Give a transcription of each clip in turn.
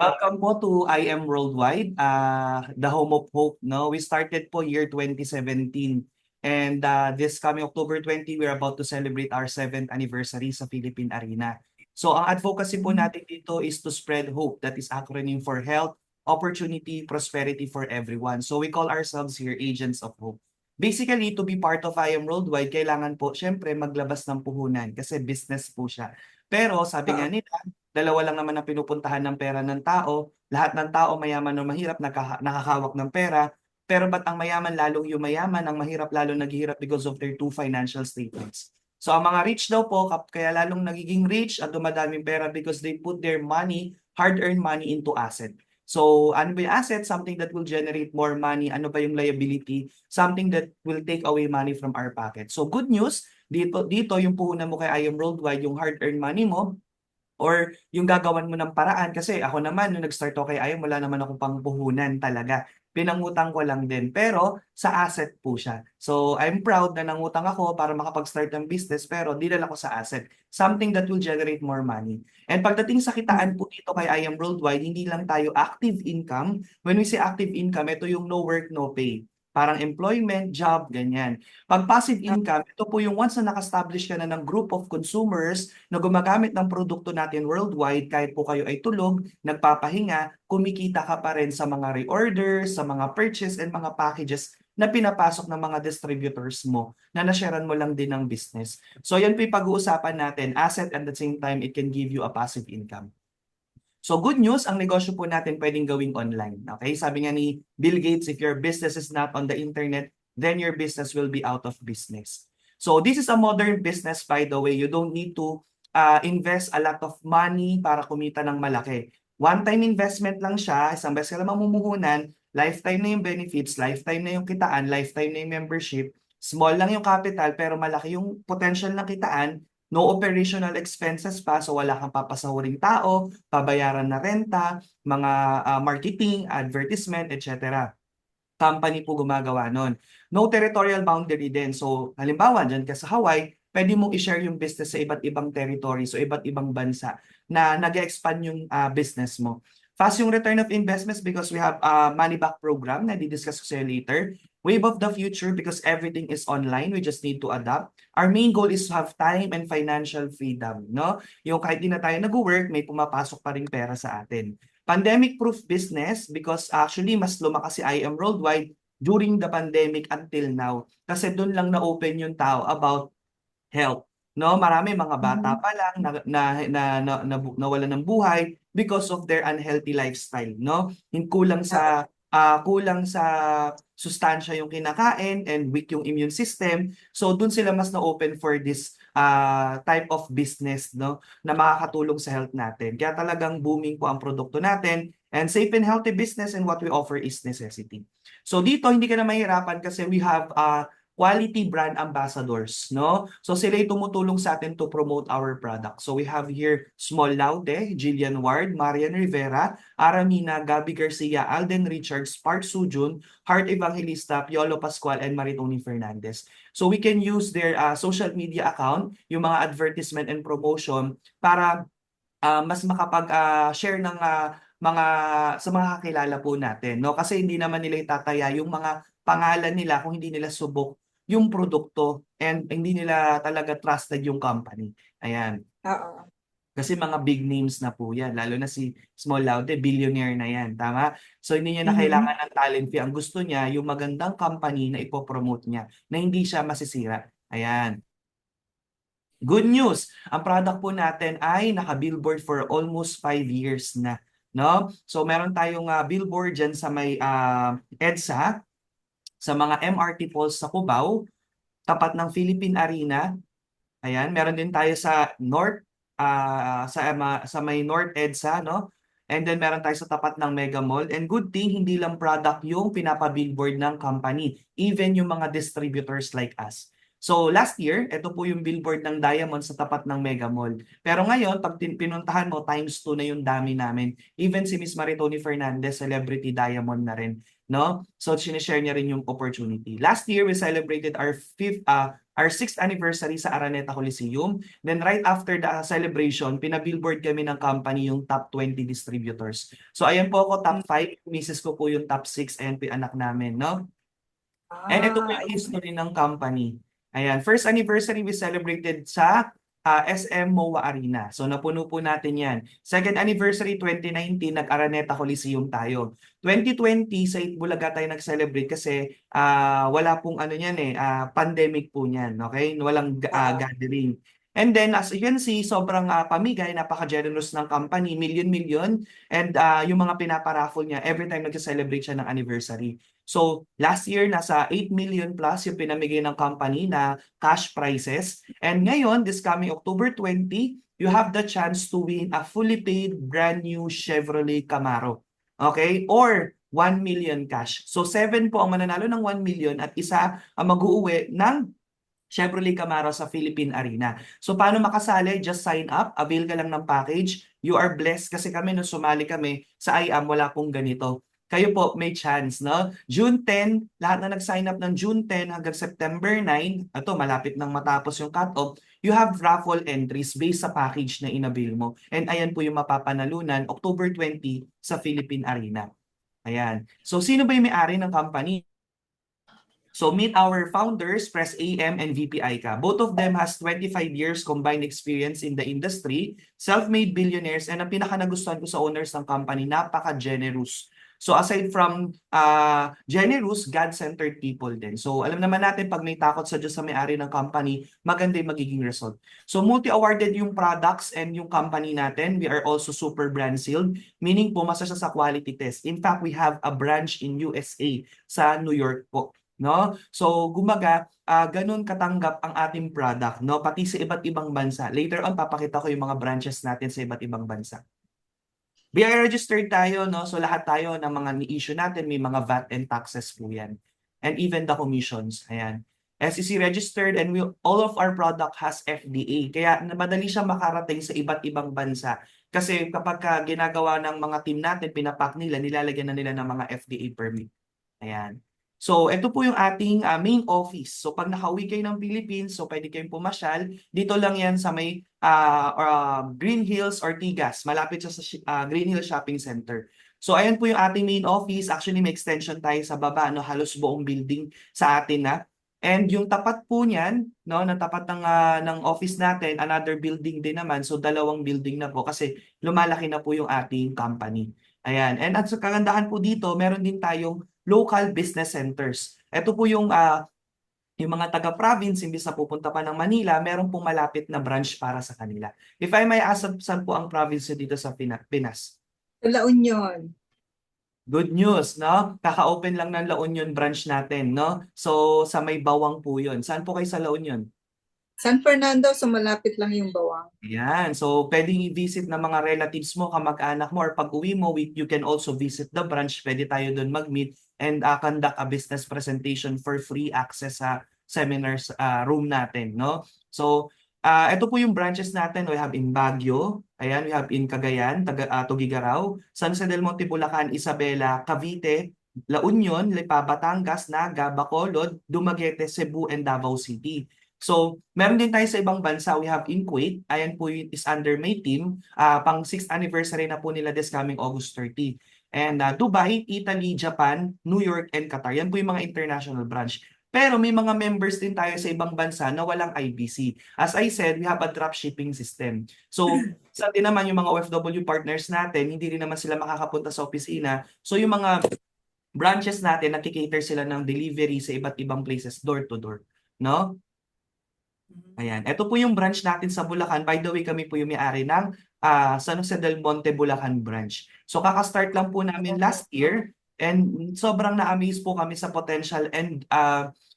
Welcome po to I Am Worldwide, the home of hope. No, we started po year 2017, and this coming October 20, we're about to celebrate our 7th anniversary sa Philippine Arena. So ang advocacy po natin dito is to spread hope. That is acronym for health, opportunity, prosperity for everyone. So we call ourselves here agents of hope. Basically, to be part of I Am Worldwide, kailangan po syempre maglabas ng puhunan kasi business po siya. Pero sabi nga nila, dalawa lang naman ang pinupuntahan ng pera ng tao. Lahat ng tao, mayaman o mahirap, nakakahawak ng pera. Pero ba't ang mayaman lalong yumayaman, ang mahirap lalong naghihirap because of their two financial statements? So ang mga rich daw po, kaya lalong nagiging rich at dumadaming pera because they put their money, hard-earned money into asset. So ano ba yung asset? Something that will generate more money. Ano ba yung liability? Something that will take away money from our pocket. So good news, dito yung puhunan mo kay I Am Worldwide, yung hard-earned money mo, or yung gagawan mo ng paraan. Kasi ako naman, nung nag-start ako kay Ayam, wala naman akong pangpuhunan talaga. Pinangutang ko lang din. Pero sa asset po siya. So I'm proud na nangutang ako para makapag-start ng business, pero dinala ko sa asset. Something that will generate more money. And pagdating sa kitaan po dito kay Ayam Worldwide, hindi lang tayo active income. When we say active income, ito yung no work, no pay. Parang employment, job, ganyan. Pag passive income, ito po yung once na naka-establish ka na ng group of consumers na gumagamit ng produkto natin worldwide, kahit po kayo ay tulog, nagpapahinga, kumikita ka pa rin sa mga reorders, sa mga purchase and mga packages na pinapasok ng mga distributors mo na nasharean mo lang din ng business. So yan po yung pag-uusapan natin, asset and at the same time, it can give you a passive income. So good news, ang negosyo po natin pwedeng gawing online. Okay? Sabi nga ni Bill Gates, if your business is not on the internet, then your business will be out of business. So this is a modern business, by the way. You don't need to invest a lot of money para kumita ng malaki. One-time investment lang siya, isang beses ka lang mamumuhunan, lifetime na yung benefits, lifetime na yung kitaan, lifetime na yung membership, small lang yung capital pero malaki yung potential ng kitaan, no operational expenses pa, so wala kang papasahuring tao, pabayaran na renta, mga marketing, advertisement, etc. Company po gumagawa nun. No territorial boundary din. So, halimbawa, dyan ka sa Hawaii, pwede mong i-share yung business sa iba't ibang territory, so iba't ibang bansa na nag-expand yung business mo. Fast yung return of investments because we have a money back program na di-discuss ko sa'yo later. Wave of the future because everything is online. We just need to adapt. Our main goal is to have time and financial freedom, no? Yung kahit di na tayo nag-work, may pumapasok pa rin pera sa atin. Pandemic-proof business because actually mas lumakas si I Am Worldwide during the pandemic until now. Kasi doon lang na-open yung tao about health. No, marami mga bata pa lang nawala ng buhay because of their unhealthy lifestyle, no? Yung kulang sa sustansya yung kinakain and weak yung immune system. So doon sila mas na-open for this type of business, no, na makakatulong sa health natin. Kaya talagang booming po ang produkto natin, and safe and healthy business and what we offer is necessity. So dito hindi ka na mahirapan kasi we have quality brand ambassadors, no? So sila yung tumutulong sa atin to promote our product. So we have here Small Laude, Jillian Ward, Marian Rivera, Aramina, Gabby Garcia, Alden Richards, Park Sujun, Heart Evangelista, Piolo Pascual, and Maritoni Fernandez. So we can use their social media account, yung mga advertisement and promotion para mas makapag-share ng mga sa mga kakilala po natin, no? Kasi hindi naman nila itataya yung mga pangalan nila kung hindi nila subok yung produkto and hindi nila talaga trusted yung company. Ayan. Oo. Kasi mga big names na po yan. Lalo na si Small Laude, billionaire na yan. Tama? So hindi niya na Mhm. kailangan ng talent fee. Ang gusto niya, yung magandang company na ipopromote niya na hindi siya masisira. Ayan. Good news, ang product po natin ay naka-billboard for almost 5 years na, no? So meron tayong billboard diyan sa may EDSA, sa mga MRT poles sa Cubao, tapat ng Philippine Arena. Ayan, meron din tayo sa North sa may North EDSA, no? And then meron tayo sa tapat ng Mega Mall. And good thing, hindi lang product yung pinapa-billboard ng company, even yung mga distributors like us. So last year, ito po yung billboard ng Diamond sa tapat ng Mega Mall. Pero ngayon, pag pinuntahan mo, times 2 na yung dami namin. Even si Miss Maritoni Fernandez, Celebrity Diamond na rin, no? So sinishare niya rin yung opportunity. Last year, we celebrated our our 6th anniversary sa Araneta Coliseum. Then right after the celebration, pinabillboard kami ng company yung top 20 distributors. So ayan po ako top 5, misis ko po yung top 6 and po yung anak namin, no? And ito po yung Ayun. history ng company. Ayan, first anniversary we celebrated sa SM MOA Arena. So napuno po natin yan. Second anniversary 2019, nag-Araneta Coliseum tayo. 2020 sa Itbulaga tayo nag-celebrate kasi wala pong ano yan pandemic po niyan, okay? Walang Ah, gathering. And then as you can see, sobrang pamigay, napaka-generous ng company, million-million. And yung mga pinaparaffle niya, every time nag-celebrate siya ng anniversary. So last year, nasa 8 million plus yung pinamigay ng company na cash prizes. And ngayon, this coming October 20, you have the chance to win a fully paid brand new Chevrolet Camaro. Okay? Or 1 million cash. So 7 po ang mananalo ng 1 million at isa ang mag-uuwi ng Chevrolet Camaro sa Philippine Arena. So paano makasali? Just sign up, avail ka lang ng package. You are blessed kasi kami nung sumali kami sa IAM, wala pong ganito. Kayo po may chance, no? June 10, lahat na nag-sign up ng June 10 hanggang September 9, ito malapit nang matapos yung cut-off, you have raffle entries based sa package na inabil mo. And ayan po yung mapapanalunan October 20 sa Philippine Arena. Ayan. So sino ba yung may-ari ng company? So meet our founders, Press AM and VP Aika. Both of them has 25 years combined experience in the industry, self-made billionaires, and ang pinaka-nagustuhan ko sa owners ng company, napaka-generous. So aside from generous, God-centered people din. So alam naman natin pag may takot sa Diyos sa may-ari ng company, maganda yung magiging result. So multi-awarded yung products and yung company natin. We are also super brand sealed, meaning pumasa siya sa quality test. In fact, we have a branch in USA sa New York po. No? So, gumaga, ganun katanggap ang ating product, no? Pati sa iba't ibang bansa. Later on, papakita ko yung mga branches natin sa iba't ibang bansa. BI registered tayo, no? So, lahat tayo ng mga ni-issue natin, may mga VAT and taxes po yan. And even the commissions. Ayan. SEC registered and all of our product has FDA. Kaya madali siya makarating sa iba't ibang bansa. Kasi kapag ginagawa ng mga team natin, pinapak nila, nilalagyan na nila ng mga FDA permit. Ayan. So, ito po yung ating main office. So, pag nakauwi kayo ng Philippines, so pwede kayong pumasyal. Dito lang yan sa may Green Hills, Ortigas. Malapit siya sa Green Hills Shopping Center. So, ayan po yung ating main office. Actually, may extension tayo sa baba. No? Halos buong building sa atin na. And yung tapat po niyan, no, na tapat ng office natin, another building din naman. So, dalawang building na po kasi lumalaki na po yung ating company. Ayan. And at sa kagandahan po dito, meron din tayong local business centers. Ito po yung mga taga-province, imbis na pupunta pa ng Manila, meron pong malapit na branch para sa kanila. If I may ask, saan po ang province nyo dito sa Pinas? sa La Union. Good news, no? Kaka-open lang ng La Union branch natin, no? So, sa may Bawang po yun. Saan po kayo sa La Union? San Fernando, so malapit lang yung Bawang. Yan. So, pwedeng i-visit ng mga relatives mo, kamag-anak mo, or pag-uwi mo, you can also visit the branch. Pwede tayo doon mag-meet and conduct a business presentation for free access sa seminars room natin, no? So, ito po yung branches natin. We have in Baguio, ayan, we have in Cagayan, Tugigaraw, San Jose del Monte, Bulacan, Isabela, Cavite, La Union, Lipa, Batangas, Naga, Bacolod, Dumaguete, Cebu, and Davao City. So, meron din tayo sa ibang bansa. We have in Kuwait. Ayan po is under my team. Pang 6th anniversary na po nila this coming August 30. And Dubai, Italy, Japan, New York, and Qatar. Yan po yung mga international branch. Pero may mga members din tayo sa ibang bansa na walang IBC. As I said, we have a drop shipping system. So, sa atin naman yung mga OFW partners natin, hindi rin naman sila makakapunta sa opisina. So, yung mga branches natin, nakikater sila ng delivery sa iba't ibang places, door to door. No? Ayan. Ito po yung branch natin sa Bulacan. By the way, kami po yung may-ari ng San Jose del Monte, Bulacan branch. So kaka-start lang po namin last year and sobrang na-amaze po kami sa potential and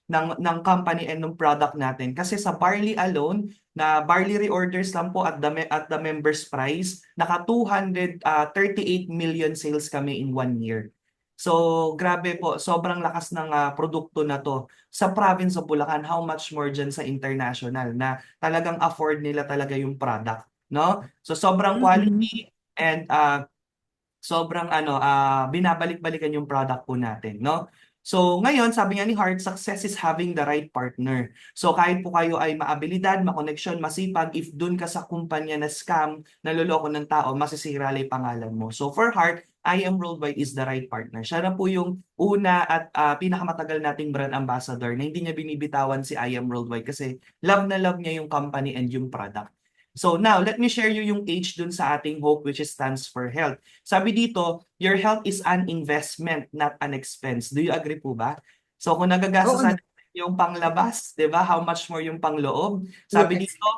ng company and ng product natin. Kasi sa barley alone, na barley reorders lang po at the members price, naka 238 million sales kami in 1 year. So, grabe po, sobrang lakas ng produkto na to sa province of Bulacan, how much more dyan sa international na talagang afford nila talaga yung product, no? So, sobrang Mhm. quality and sobrang binabalik-balikan yung product po natin, no? So ngayon, sabi nga ni Hart, success is having the right partner. So kahit po kayo ay maabilidad, makoneksyon, masipag, if dun ka sa kumpanya na scam, naloloko ng tao, masisira lang yung pangalan mo. So for Hart, I Am Worldwide is the right partner. Siya na po yung una at pinakamatagal nating brand ambassador na hindi niya binibitawan si I Am Worldwide kasi love na love niya yung company and yung product. So now, let me share you yung H dun sa ating hope, which is stands for health. Sabi dito, your health is an investment, not an expense. Do you agree po ba? So kung Oo nagagastos na. natin yung panglabas, 'di ba? How much more yung pangloob? Sabi Yes. dito,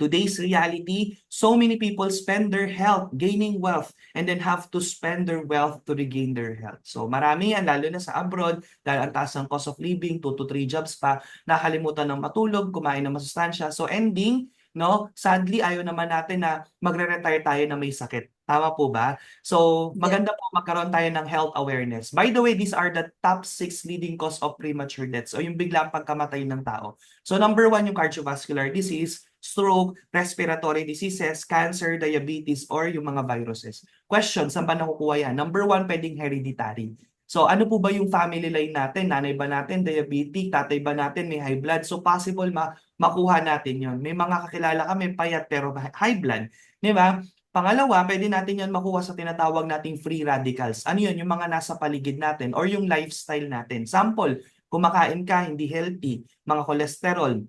today's reality, so many people spend their health gaining wealth and then have to spend their wealth to regain their health. So marami yan, lalo na sa abroad, dahil ang taas ng cost of living, 2 to 3 jobs pa, nakalimutan ng matulog, kumain ng masustansya. So ending, no, sadly, ayaw naman natin na magre-retire tayo na may sakit. Tama po ba? So Yes. maganda po magkaroon tayo ng health awareness. By the way, these are the top 6 leading cause of premature deaths o yung biglang pagkamatay ng tao. So number 1 yung cardiovascular disease, stroke, respiratory diseases, cancer, diabetes, or yung mga viruses. Question, saan ba nakukuha yan? Number 1, pwedeng hereditary. So ano po ba yung family line natin? Nanay ba natin diabetic? Tatay ba natin may high blood? So possible makuha natin yon. May mga kakilala kami payat pero high blood. Di ba? Pangalawa, pwede natin yan makuha sa tinatawag nating free radicals. Ano yun? Yung mga nasa paligid natin or yung lifestyle natin. Sample, kumakain ka, hindi healthy, mga cholesterol,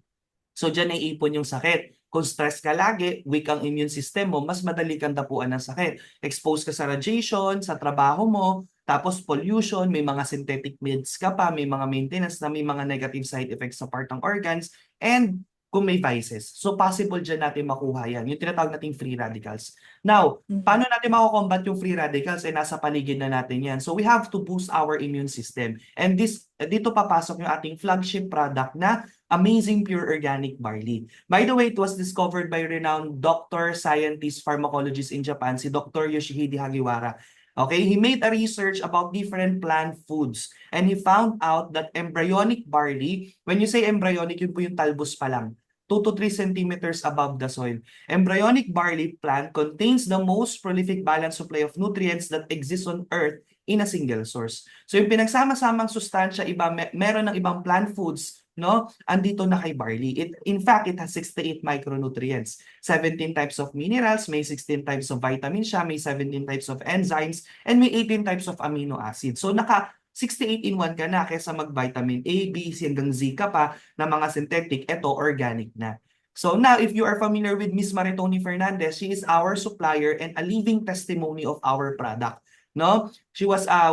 so diyan naiipon yung sakit. Kung stress ka lagi, weak ang immune system mo, mas madali kang dapuan ng sakit. Exposed ka sa radiation, sa trabaho mo, tapos pollution, may mga synthetic meds ka pa, may mga maintenance na may mga negative side effects sa part ng organs, and kung may vices. So possible dyan natin makuha yan. Yung tinatawag nating free radicals. Now, Mhm. paano natin makukombat yung free radicals? Eh, nasa paligid na natin yan. So we have to boost our immune system. And dito papasok yung ating flagship product na Amazing Pure Organic Barley. By the way, it was discovered by renowned doctor, scientist, pharmacologist in Japan, si Dr. Yoshihide Hagiwara. Okay, he made a research about different plant foods and he found out that embryonic barley, when you say embryonic, yun po yung talbos pa lang, 2 to 3 centimeters above the soil. Embryonic barley plant contains the most prolific balanced supply of nutrients that exist on earth in a single source. So yung pinagsama-samang sustansya, meron ng ibang plant foods, no? Andito na kay barley. In fact, it has 68 micronutrients, 17 types of minerals, may 16 types of vitamins siya, may 17 types of enzymes, and may 18 types of amino acids. So naka 68 in 1 ka na kaysa mag-vitamin A, B, C hanggang Z ka pa na mga synthetic, eto organic na. So now, if you are familiar with Miss Maritoni Fernandez, she is our supplier and a living testimony of our product. No? She was a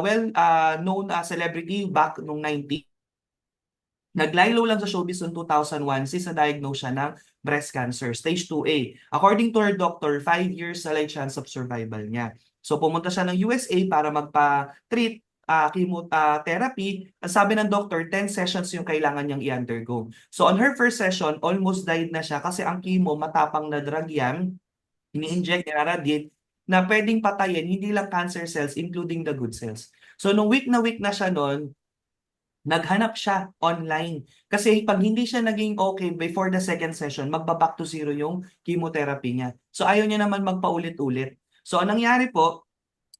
known celebrity back nung 90. Nag-lie-low lang sa showbiz noong 2001 since na-diagnose siya ng breast cancer, stage 2A. According to her doctor, 5 years na lang chance of survival niya. So pumunta siya ng USA para magpa-treat chemotherapy. Ang sabi ng doctor, 10 sessions yung kailangan niyang i-undergo. So on her first session, almost died na siya kasi ang chemo, matapang na drug yan, ini-inject, niraradiate, na pwedeng patayin hindi lang cancer cells, including the good cells. So nung week na siya noon, naghanap siya online. Kasi pag hindi siya naging okay before the second session, magba-back to zero yung chemotherapy niya. So ayaw niya naman magpaulit-ulit. So anong nangyari po,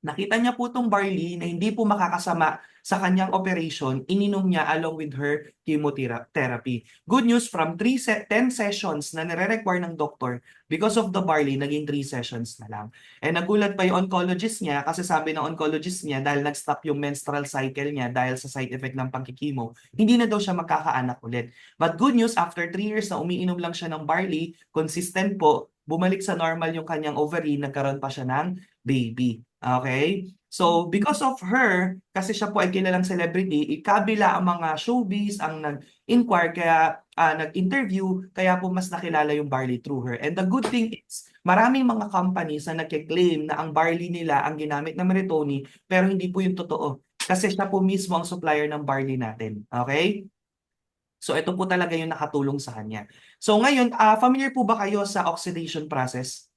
nakita niya po itong barley na hindi po makakasama sa kanyang operation, ininom niya along with her chemotherapy. Good news, from 10 sessions na nire-require ng doctor, because of the barley, naging 3 sessions na lang. And nagulat pa yung oncologist niya kasi sabi ng oncologist niya dahil nag-stop yung menstrual cycle niya dahil sa side effect ng pagkikimo, hindi na daw siya magkakaanak ulit. But good news, after 3 years na umiinom lang siya ng barley, consistent po, bumalik sa normal yung kanyang ovary, nagkaroon pa siya ng baby. Okay? So, because of her, kasi siya po ay kilalang celebrity, ikabila ang mga showbiz ang nag-inquire, kaya nag-interview, kaya po mas nakilala yung barley through her. And the good thing is, maraming mga companies na nagke-claim na ang barley nila ang ginamit ng Meritoni, pero hindi po yung totoo. Kasi siya po mismo ang supplier ng barley natin. Okay? So, ito po talaga yung nakatulong sa kanya. So, ngayon, familiar po ba kayo sa oxidation process?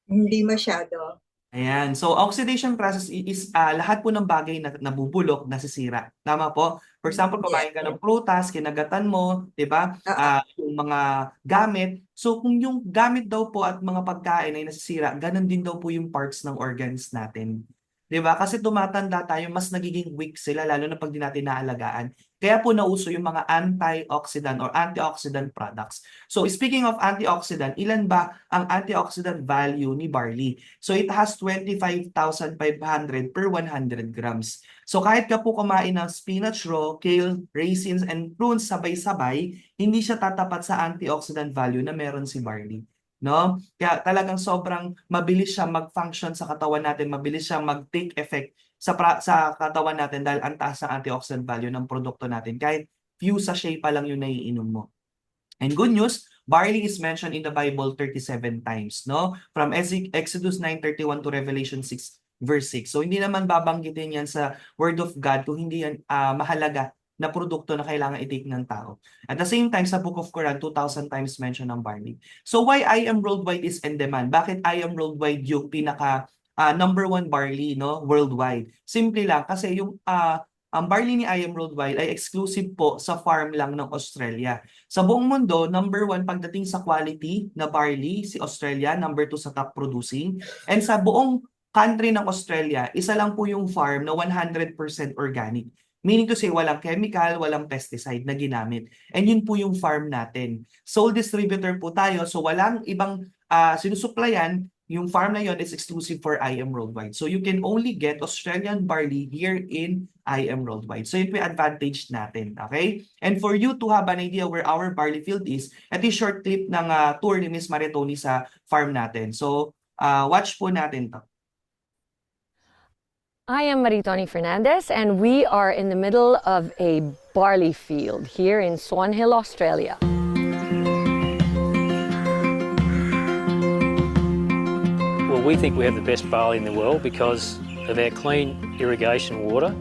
Hindi masyado. Ayan. So, oxidation process is lahat po ng bagay na nabubulok, nasisira. Tama po? For example, Yes. kumain ka ng prutas, kinagatan mo, di ba? Oo. Yung mga gamit. So, kung yung gamit daw po at mga pagkain ay nasisira, ganun din daw po yung parts ng organs natin. 'Di ba? Kasi tumatanda tayo, mas nagiging weak sila lalo na pag di natin naalagaan. Kaya po nauso yung mga antioxidant or antioxidant products. So speaking of antioxidant, ilan ba ang antioxidant value ni barley? So it has 25,500 per 100 grams. So kahit ka po kumain ng spinach raw, kale, raisins, and prunes sabay-sabay, hindi siya tatapat sa antioxidant value na meron si barley. No? Kaya talagang sobrang mabilis siya mag-function sa katawan natin, mabilis siya mag-take effect sa katawan natin dahil ang taas ng antioxidant value ng produkto natin. Kahit few sachet pa lang yung naiinom mo. And good news, barley is mentioned in the Bible 37 times, no? From Exodus 9:31 to Revelation 6 verse 6. So hindi naman babanggitin yan sa Word of God kung hindi yan mahalaga na produkto na kailangan i-take ng tao. At the same time, sa Book of Quran, 2,000 times mention ang barley. So why I Am Worldwide is in demand? Bakit I Am Worldwide yung pinaka number one barley, no, worldwide? Simple lang, kasi yung ang barley ni I Am Worldwide ay exclusive po sa farm lang ng Australia. Sa buong mundo, number one pagdating sa quality na barley, si Australia, number two sa top producing. And sa buong country ng Australia, isa lang po yung farm na 100% organic. Meaning to say, walang chemical, walang pesticide na ginamit. And yun po yung farm natin. Sole distributor po tayo, so walang ibang sinusuplayan. Yung farm na yun is exclusive for I Am Worldwide. So you can only get Australian barley here in I Am Worldwide. So yun po yung advantage natin. Okay? And for you to have an idea where our barley field is, ito yung short clip ng tour ni Miss Maritoni sa farm natin. So watch po natin to. I am Maritoni Fernandez, and we are in the middle of a barley field here in Swan Hill, Australia. Well, we think we have the best barley in the world because of our clean irrigation water.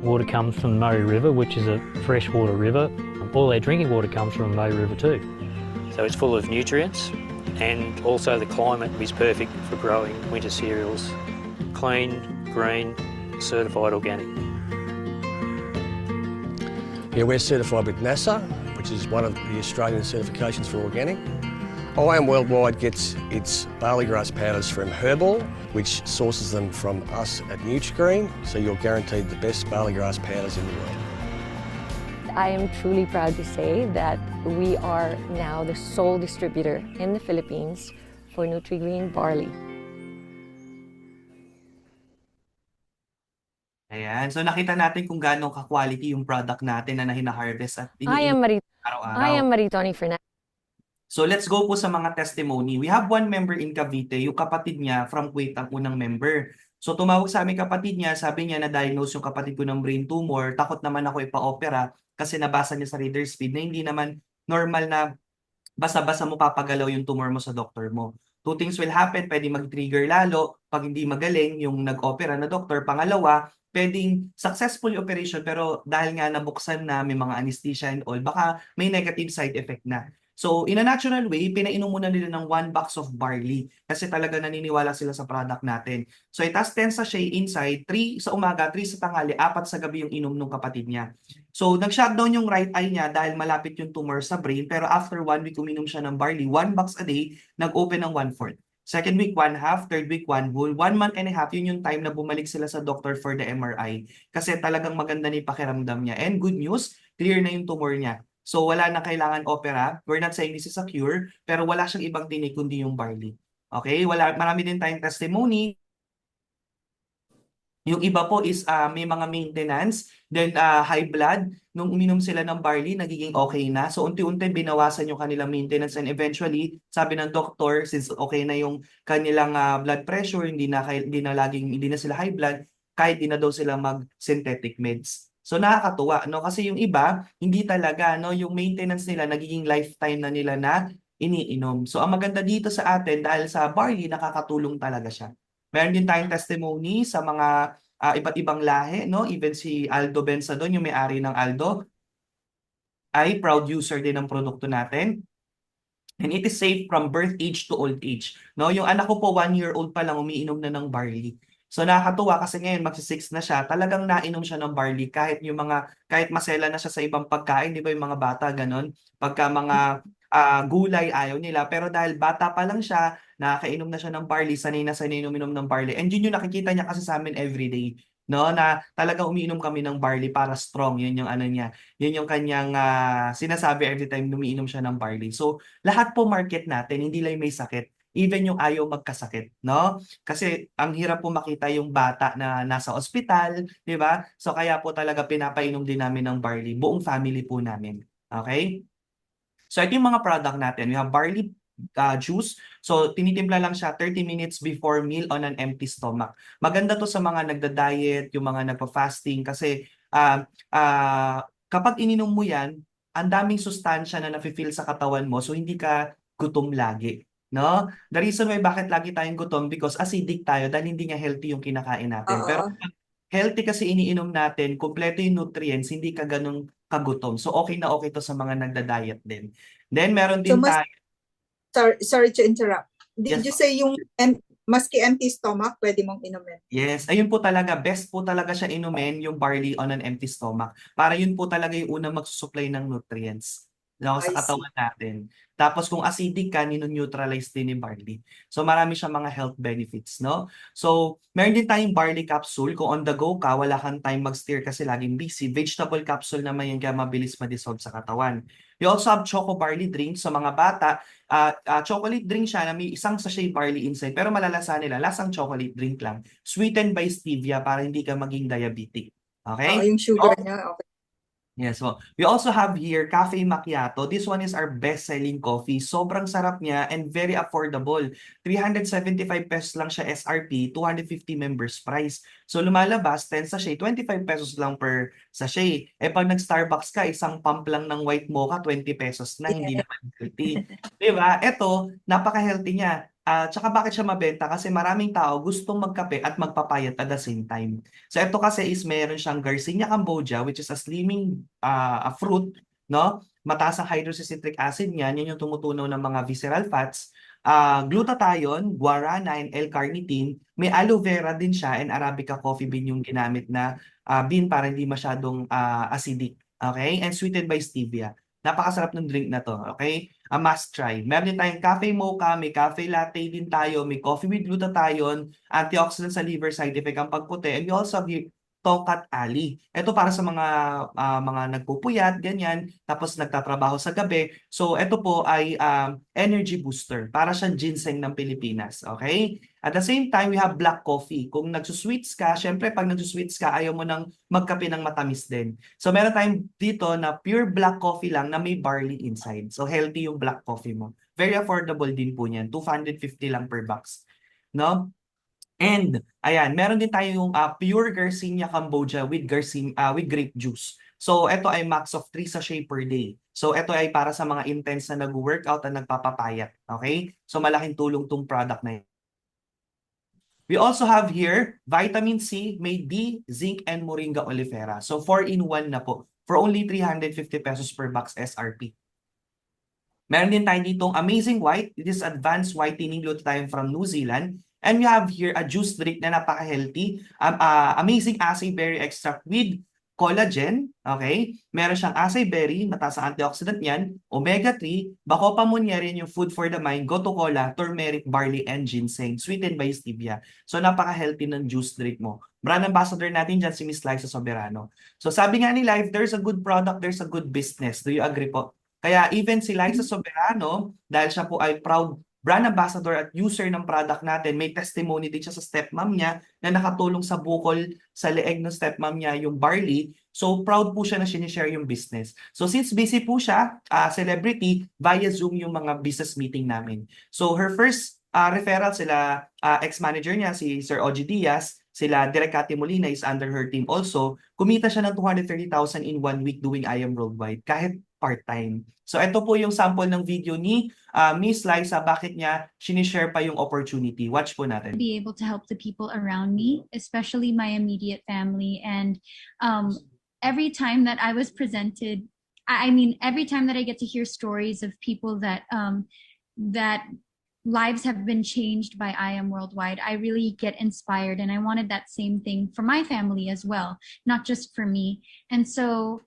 Water comes from the Murray River, which is a freshwater river. All our drinking water comes from the Murray River too. So it's full of nutrients, and also the climate is perfect for growing winter cereals. Clean, green, certified organic. Yeah, we're certified with NASA, which is one of the Australian certifications for organic. I Am Worldwide gets its barley grass powders from Herbal, which sources them from us at Nutrigreen, so you're guaranteed the best barley grass powders in the world. I am truly proud to say that we are now the sole distributor in the Philippines for Nutrigreen barley. Ayan. So nakita natin kung gaano ka-quality yung product natin na hina-harvest at I am araw-araw. Maritoni Fernandez. So let's go po sa mga testimony. We have one member in Cavite, yung kapatid niya from Kuwait ang unang member. So tumawag sa aming kapatid niya, sabi niya na-diagnose yung kapatid ko ng brain tumor, takot naman ako ipa-opera kasi nabasa niya sa reader's feed na hindi naman normal na basta-basta mo papagalaw yung tumor mo sa doktor mo. Two things will happen, pwede mag-trigger lalo pag hindi magaling yung nag-opera na doktor. Pangalawa, pwedeng successful yung operation pero dahil nga nabuksan na, may mga anesthesia and all, baka may negative side effect na. So, in a natural way, pinainom muna nila ng 1 box of barley kasi talaga naniniwala sila sa product natin. So, it has 10 sachet inside, 3 sa umaga, 3 sa tanghali, 4 sa gabi yung inom ng kapatid niya. So, nag-shutdown yung right eye niya dahil malapit yung tumor sa brain, pero after 1 week, uminom siya ng barley, 1 box a day, nag-open ng 1/4. Second week, 1/2. Third week, 1 whole. 1 month and a half, yun yung time na bumalik sila sa doctor for the MRI. Kasi talagang maganda na yung pakiramdam niya. And good news, clear na yung tumor niya. So wala na kailangan opera. We're not saying this is a cure, pero wala siyang ibang tinik kundi yung barley. Okay? Marami din tayong testimony. Yung iba po is may mga maintenance, then high blood. Nung uminom sila ng barley, nagiging okay na. So unti-unti binawasan yung kanilang maintenance and eventually, sabi ng doktor, since okay na yung kanilang blood pressure, hindi na sila high blood, kahit di na daw sila mag-synthetic meds. So nakakatuwa, no? Kasi yung iba, hindi talaga, no? Yung maintenance nila, nagiging lifetime na nila na iniinom. So ang maganda dito sa atin, dahil sa barley, nakakatulong talaga siya. Meron din tayong testimony sa mga iba't ibang lahi, no? Even si Aldo Benzadon, yung may-ari ng Aldo, ay proud user din ng produkto natin. And it is safe from birth age to old age. No, yung anak ko po 1-year-old pa lang umiinom na ng barley. So nakakatuwa kasi ngayon magsi-6 na siya, talagang nainom siya ng barley kahit masela na siya sa ibang pagkain, di ba yung mga bata ganon, pagka mga gulay, ayaw nila. Pero dahil bata pa lang siya, nakakainom na siya ng barley, sanay na sanay uminom ng barley. And yun yung nakikita niya kasi sa amin everyday. No, na talagang umiinom kami ng barley para strong. Yun yung ano niya. Yun yung kanyang sinasabi every time umiinom siya ng barley. So, lahat po market natin, hindi lang may sakit. Even yung ayaw magkasakit, no? Kasi ang hirap po makita yung bata na nasa ospital, di ba? So kaya po talaga pinapainom din namin ng barley, buong family po namin. Okay? So ito yung mga product natin. We have barley juice. So tinitimpla lang siya 30 minutes before meal on an empty stomach. Maganda to sa mga nagda-diet, yung mga nagpa-fasting kasi kapag ininom mo yan, ang daming sustansya na nafe-feel sa katawan mo so hindi ka gutom lagi. No? The reason why bakit lagi tayong gutom because acidic tayo dahil hindi nga healthy yung kinakain natin. Pero Oo. healthy kasi iniinom natin, kumpleto yung nutrients, hindi ka ganun kagutom. So okay to sa mga nagda-diet din. Then meron So din tayo, sorry to interrupt. Did yes, you say yung maski empty stomach, pwede mong inumin? yes, ayun po talaga, best po talaga siya inumin yung barley on an empty stomach. Para yun po talaga yung unang magsusupply ng nutrients sa I see. katawan natin. Tapos kung acidic ka, nino-neutralize din ni barley. So marami siyang mga health benefits, no? So meron din tayong barley capsule. Kung on the go ka, wala kang time mag-steer kasi laging busy. Vegetable capsule naman yan kaya mabilis ma-dissolve sa katawan. We also have choco barley drink sa mga bata. Chocolate drink siya na may isang sachet barley inside pero malalasa nila, lasang chocolate drink lang. Sweetened by stevia para hindi ka maging diabetic. Oo, Okay? yung sugar niya. Okay. Yes, well, we also have here Cafe Macchiato. This one is our best-selling coffee. Sobrang sarap niya and very affordable. 375 pesos lang siya SRP, 250 members price. So lumalabas, 10 sachet, 25 pesos lang per sachet. Eh pag nag-Starbucks ka, isang pump lang ng white mocha, 20 pesos na, hindi Yeah. naman healthy. Di ba? Ito, napaka-healthy niya. Tsaka bakit siya mabenta? Kasi maraming tao gustong magkape at magpapayat at the same time. So ito kasi is meron siyang Garcinia cambogia which is a slimming a fruit, no? Mataas ang hydroxycitric acid niyan, yan yung tumutunaw ng mga visceral fats. Glutathione, guarana, and L-carnitine. May aloe vera din siya and Arabica coffee bean yung ginamit na bean para hindi masyadong acidic. Okay? And sweetened by stevia. Napakasarap ng drink na to. Okay? A must try. Meron din tayong cafe mocha, may cafe latte din tayo, may coffee with glutathione, antioxidant sa liver, side effect ang pagputi, and we also have Tongkat Ali. Ito para sa mga nagpupuyat, ganyan, tapos nagtatrabaho sa gabi. So ito po ay energy booster. Para siyang ginseng ng Pilipinas. Okay? At the same time, we have black coffee. Kung nagsusweets ka, syempre pag nagsusweets ka, ayaw mo nang magkape ng matamis din. So meron tayong dito na pure black coffee lang na may barley inside. So healthy yung black coffee mo. Very affordable din po niyan. 250 lang per box. No? And ayan, meron din tayong pure Garcinia Cambogia with with grape juice. So ito ay max of 3 sachet per day. So ito ay para sa mga intense na nag-workout at nagpapapayat. Okay? So malaking tulong tong product na yun. We also have here vitamin C, may D, zinc, and moringa oleifera. So 4-in-1 na po for only 350 pesos per box SRP. Meron din tayo ditong Amazing White. It is advanced whitening glutathione from New Zealand. And we have here a juice drink na napaka-healthy. Amazing acai berry extract with collagen. Okay? Meron siyang acai berry, mataas ang antioxidant niyan, omega-3, Bacopa monnieri yung food for the mind, gotu kola, turmeric, barley, and ginseng, sweetened by stevia. So napaka-healthy ng juice drink mo. Brand ambassador natin dyan si Miss Liza Soberano. So sabi nga nila, if there's a good product, there's a good business. Do you agree po? Kaya even si Liza Soberano, dahil siya po ay proud brand ambassador at user ng product natin, may testimony din siya sa stepmom niya na nakatulong sa bukol sa leeg ng stepmom niya yung barley. So proud po siya na sinishare yung business. So since busy po siya, celebrity, via Zoom yung mga business meeting namin. So her first referral sila, ex-manager niya si Sir Ogie Diaz, sila Direk Cathy Molina is under her team also. Kumita siya ng 230,000 in 1 week doing I Am Worldwide kahit part-time. So ito po yung sample ng video ni Miss Liza, bakit niya sinishare pa yung opportunity. Watch po natin. Be able to help the people around me, especially my immediate family. And every time that I was presented, I mean, every time that I get to hear stories of people that that lives have been changed by I Am Worldwide, I really get inspired, and I wanted that same thing for my family as well, not just for me. And so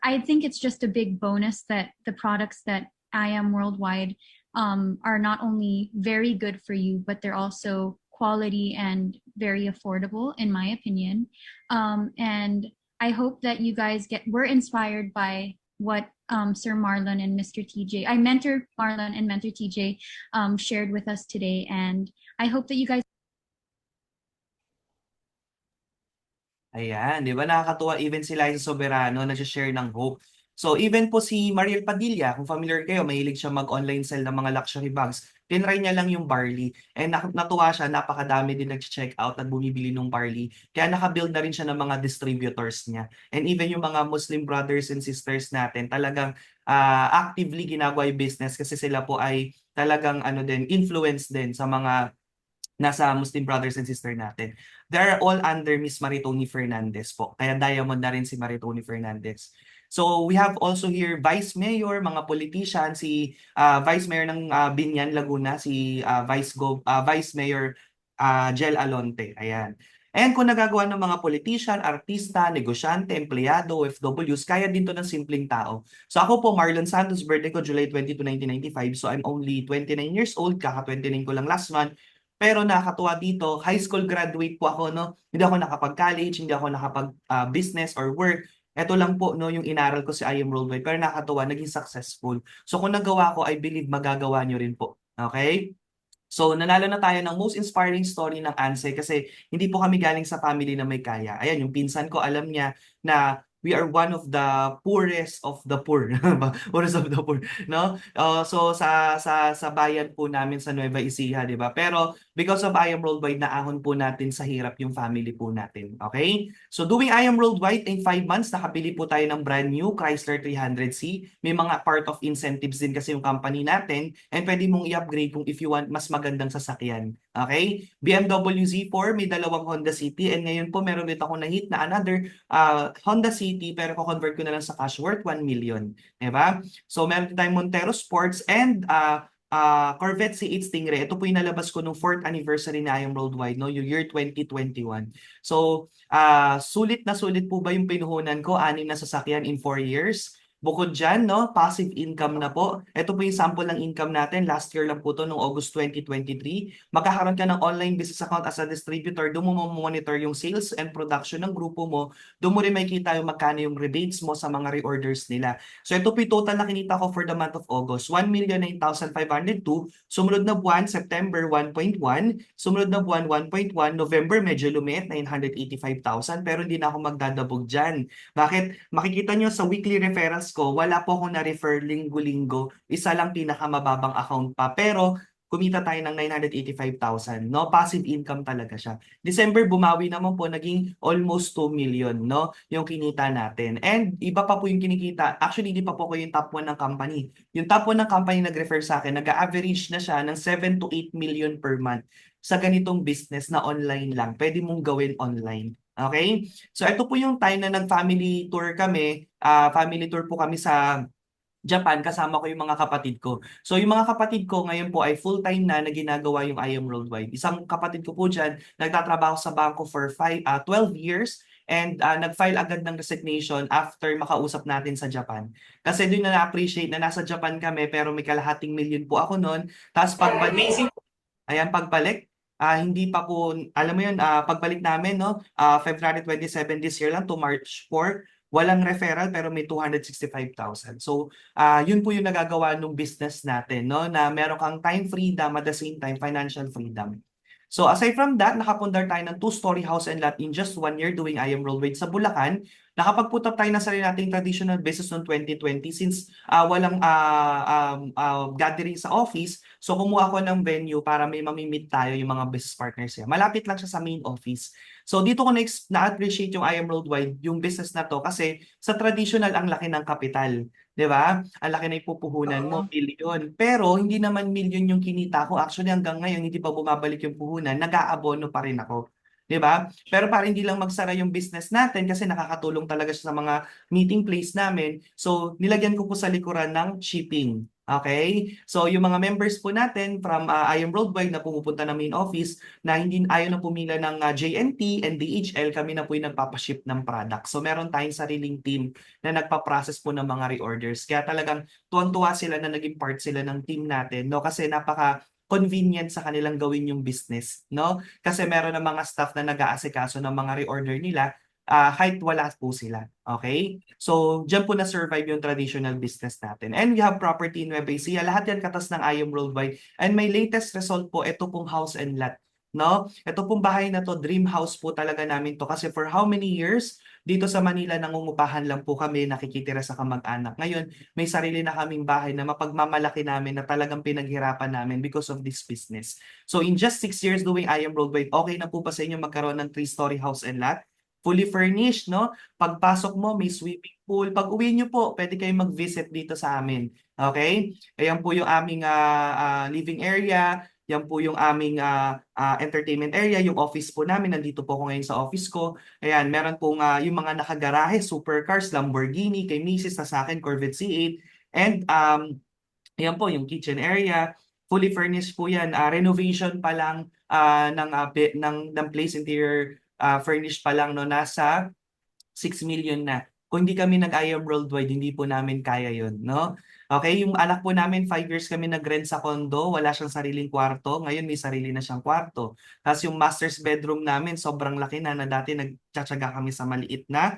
I think it's just a big bonus that the products that I Am Worldwide are not only very good for you, but they're also quality and very affordable, in my opinion. And I hope that you guys were inspired by what Sir Marlon and Mr. TJ, Mentor Marlon and Mentor TJ shared with us today. And I hope that you guys Ayan, di ba nakakatuwa even si Liza Soberano nag-share ng hope. So even po si Mariel Padilla, kung familiar kayo, mahilig siya mag-online sell ng mga luxury bags. Tinry niya lang yung barley and natuwa siya, napakadami din nag-check out at bumibili ng barley. Kaya nakabuild na rin siya ng mga distributors niya. And even yung mga Muslim brothers and sisters natin, talagang actively ginagawa yung business kasi sila po ay talagang influence din sa mga nasa Muslim brothers and sister natin. They're all under Miss Maritoni Fernandez po. Kaya diamond na rin si Maritoni Fernandez. So we have also here Vice Mayor, mga politician, si Vice Mayor ng Binyan, Laguna, si Vice Mayor Jel Alonte. Ayan. And kung nagagawa ng mga politician, artista, negosyante, empleyado, OFWs, kaya din to ng simpleng tao. So ako po, Marlon Santos, birthday ko July 22, 1995. So I'm only 29 years old, kaka-29 ko lang last month. Pero nakakatuwa dito, high school graduate po ako, no? Hindi ako nakapag-college, hindi ako nakapag-business or work. Ito lang po, no, yung inaral ko si I Am Worldwide. Pero nakakatuwa, naging successful. So kung nagawa ko, I believe magagawa nyo rin po. Okay? So nanalo na tayo ng most inspiring story ng Ansay kasi hindi po kami galing sa family na may kaya. Ayan, yung pinsan ko, alam niya na we are one of the poorest of the poor. Poorest of the poor, no? So sa bayan po namin sa Nueva Ecija, 'di ba? Pero because of I Am Worldwide, naahon po natin sa hirap yung family po natin. Okay? So doing I Am Worldwide in 5 months, nakabili po tayo ng brand new Chrysler 300C. May mga part of incentives din kasi yung company natin and pwede mong i-upgrade kung if you want mas magandang sasakyan. Okay? BMW Z4, may dalawang Honda City and ngayon po meron ulit ako na-hit na another Honda City pero ko-convert ko na lang sa cash worth 1 million. Diba? So meron tayong Montero Sports and Corvette C8 Stingray. Ito po yung nalabas ko nung 4th anniversary na I Am Worldwide, no? Yung year 2021. So sulit na sulit po ba yung pinuhunan ko? 6 na sasakyan in 4 years. Bukod dyan, no, passive income na po. Ito po yung sample ng income natin. Last year lang po to, noong August 2023. Magkakaroon ka ng online business account as a distributor. Doon mo monitor yung sales and production ng grupo mo. Doon mo rin makikita yung magkano yung rebates mo sa mga reorders nila. So ito po yung total na kinita ko for the month of August. 1,09,502. Sumunod na buwan, September 1.1. Sumunod na buwan, 1.1. November, medyo lumiit, 985,000. Pero hindi na ako magdadabog dyan. Bakit? Makikita nyo sa weekly referrals ko, wala po akong na-refer linggo-linggo. Isa lang pinakamababang account pa. Pero kumita tayo ng 985,000. No? Passive income talaga siya. December, bumawi naman po, naging almost 2 million, no? Yung kinita natin. And iba pa po yung kinikita. Actually, di pa po ko yung top 1 ng company. Yung top 1 ng company nag-refer sa akin, nag-average na siya ng 7 to 8 million per month sa ganitong business na online lang. Pwede mong gawin online. Okay? So ito po yung time na nag-family tour kami. Family tour po kami sa Japan, kasama ko yung mga kapatid ko. So yung mga kapatid ko ngayon po ay full-time na ginagawa yung I Am Worldwide. Isang kapatid ko po dyan, nagtatrabaho sa bangko for 12 years and nag-file agad ng resignation after makausap natin sa Japan. Kasi doon na na-appreciate na nasa Japan kami pero may kalahating million po ako noon. Tapos pagbalik, hindi pa po, alam mo yun, pagbalik namin, no, February 27 this year lang to March 4, walang referral pero may 265,000. So, yun po yung nagagawa ng business natin, no, na meron kang time freedom at the same time financial freedom. So, aside from that, nakapundar tayo ng 2-story house and lot in just 1 year doing I Am Worldwide sa Bulacan. Nakapag-put up tayo ng sarili nating traditional business noong 2020 since walang gathering sa office. So kumuha ako ng venue para may mamimit tayo yung mga business partners niya. Malapit lang siya sa main office. So dito ko na-appreciate yung I Am Worldwide, yung business na to kasi sa traditional ang laki ng kapital. 'Di ba? Ang laki na ipupuhunan mo, milyon. Pero hindi naman milyon yung kinita ko. Actually hanggang ngayon hindi pa bumabalik yung puhunan, nag-aabono pa rin ako. 'Di ba? Pero para hindi lang magsara yung business natin kasi nakakatulong talaga siya sa mga meeting place namin. So nilagyan ko po sa likuran ng shipping. Okay? So yung mga members po natin from I Am Worldwide na pumupunta ng main office na hindi ayaw na pumila ng JNT and DHL, kami na po yung nagpapaship ng product. So meron tayong sariling team na nagpa-process po ng mga reorders. Kaya talagang tuwang-tuwa sila na naging part sila ng team natin, no? Kasi napaka convenient sa kanilang gawin yung business, no? Kasi meron ng mga staff na nag-aasikaso ng mga reorder nila kahit wala po sila. Okay? So, dyan po na-survive yung traditional business natin. And we have property in Nueva Ecija. Lahat yan katas ng I Am Worldwide. And my latest result po, ito pong house and lot. No? Ito pong bahay na to, dream house po talaga namin to. Kasi for how many years, dito sa Manila, nangungupahan lang po kami, nakikitira sa kamag-anak. Ngayon, may sarili na kaming bahay na mapagmamalaki namin na talagang pinaghirapan namin because of this business. So, in just 6 years doing I Am Worldwide, okay na po pa sa inyo magkaroon ng 3-story house and lot? Fully furnished, no? Pagpasok mo, may swimming pool. Pag uwi nyo po, pwede kayong mag-visit dito sa amin. Okay? Ayan po yung aming living area. Yan po yung aming entertainment area. Yung office po namin, nandito po ako ngayon sa office ko. Ayan, meron pong yung mga nakagarahe, supercars, Lamborghini, kay Mrs. na sa akin, Corvette C8. And ayan po, yung kitchen area. Fully furnished po yan. Renovation pa lang ng place interior furnished pa lang, no, nasa 6 million na. Kung hindi kami nag-I Am Worldwide, hindi po namin kaya yun, no? Okay, yung anak po namin, 5 years kami nag-rent sa condo, wala siyang sariling kwarto, ngayon may sarili na siyang kwarto. Tapos yung master's bedroom namin, sobrang laki na dati nagtsatsaga kami sa maliit na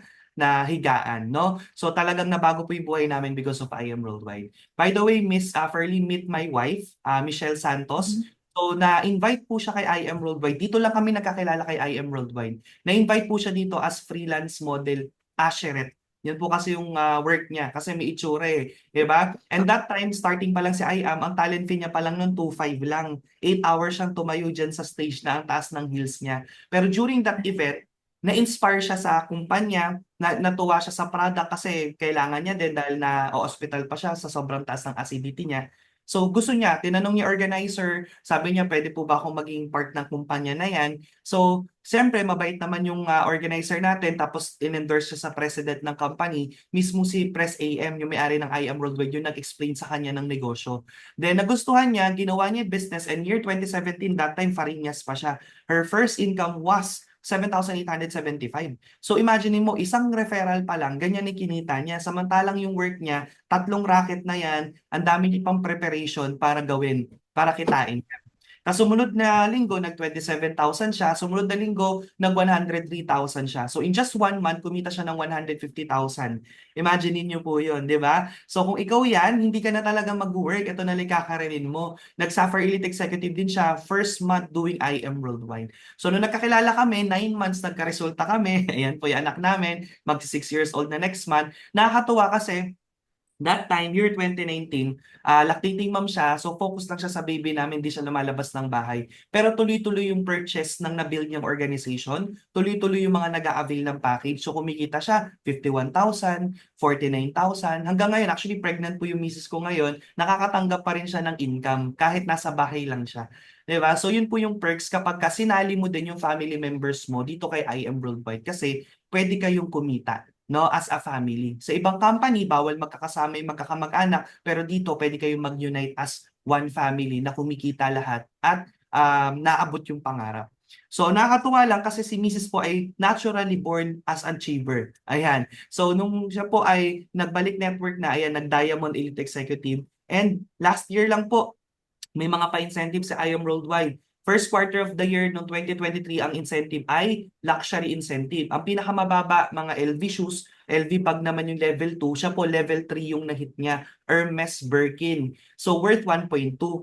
higaan, no? So talagang nabago po yung buhay namin because of I Am Worldwide. By the way, Miss Ferlie, meet my wife, Michelle Santos. So, na-invite po siya kay I Am Worldwide. Dito lang kami nagkakilala kay I Am Worldwide. Na-invite po siya dito as freelance model, Asheret. Yan po kasi yung work niya. Kasi may itsura eh. Diba? And that time, starting pa lang si I Am, ang talent fee niya pa lang noon 2.5 lang. 8 hours siyang tumayo dyan sa stage na ang taas ng heels niya. Pero during that event, na-inspire siya sa kumpanya, natuwa siya sa product kasi kailangan niya din dahil na hospital pa siya sa sobrang taas ng acidity niya. So gusto niya, tinanong niya organizer, sabi niya pwede po ba akong maging part ng kumpanya na yan. So siyempre mabait naman yung organizer natin, tapos in-endorse siya sa president ng company, mismo si Press AM, yung may-ari ng I Am Worldwide, yung nag-explain sa kanya ng negosyo. Then nagustuhan niya, ginawa niya business, and year 2017, that time Fariñas pa siya. Her first income was 7,875. So imagine mo, isang referral pa lang, ganyan ni kinita niya. Samantalang yung work niya, 3 racket na yan, ang dami niya pang preparation para gawin, para kitain. Tapos sumunod na linggo, nag-27,000 siya. Sumunod na linggo, nag-103,000 siya. So in just 1 month, kumita siya ng 150,000. Imagine niyo po yun, di ba? So kung ikaw yan, hindi ka na talaga mag-work, ito na kakaririn mo. Nag-Suffer Elite Executive din siya, first month doing I Am Worldwide. So nung nagkakilala kami, 9 months nagkaresulta kami. Ayan po yung anak namin, mag-6 years old na next month. Nakakatuwa kasi, that time, year 2019, lactating mom siya, so focus lang siya sa baby namin, hindi siya lumalabas ng bahay. Pero tuloy-tuloy yung purchase ng nabuild niyang organization, tuloy-tuloy yung mga nag-a-avail ng package. So kumikita siya, 51,000, 49,000. Hanggang ngayon, actually pregnant po yung misis ko ngayon, nakakatanggap pa rin siya ng income kahit nasa bahay lang siya. Diba? So yun po yung perks kapag sinali mo din yung family members mo dito kay I Am Worldwide kasi pwede kayong kumita, no, as a family. Sa ibang company, bawal magkakasama yung magkakamag-anak, pero dito pwede kayong mag-unite as one family na kumikita lahat at naabot yung pangarap. So nakakatuwa lang kasi si Mrs. po ay naturally born as achiever. Ayan. So nung siya po ay nagbalik network na, ayan, nag-Diamond Elite Executive. And last year lang po, may mga pa-incentive sa I Am Worldwide. First quarter of the year noong 2023, ang incentive ay luxury incentive. Ang pinakamababa, mga LV shoes, LV bag naman yung level 2, siya po level 3 yung nahit niya, Hermes Birkin. So worth 1.2.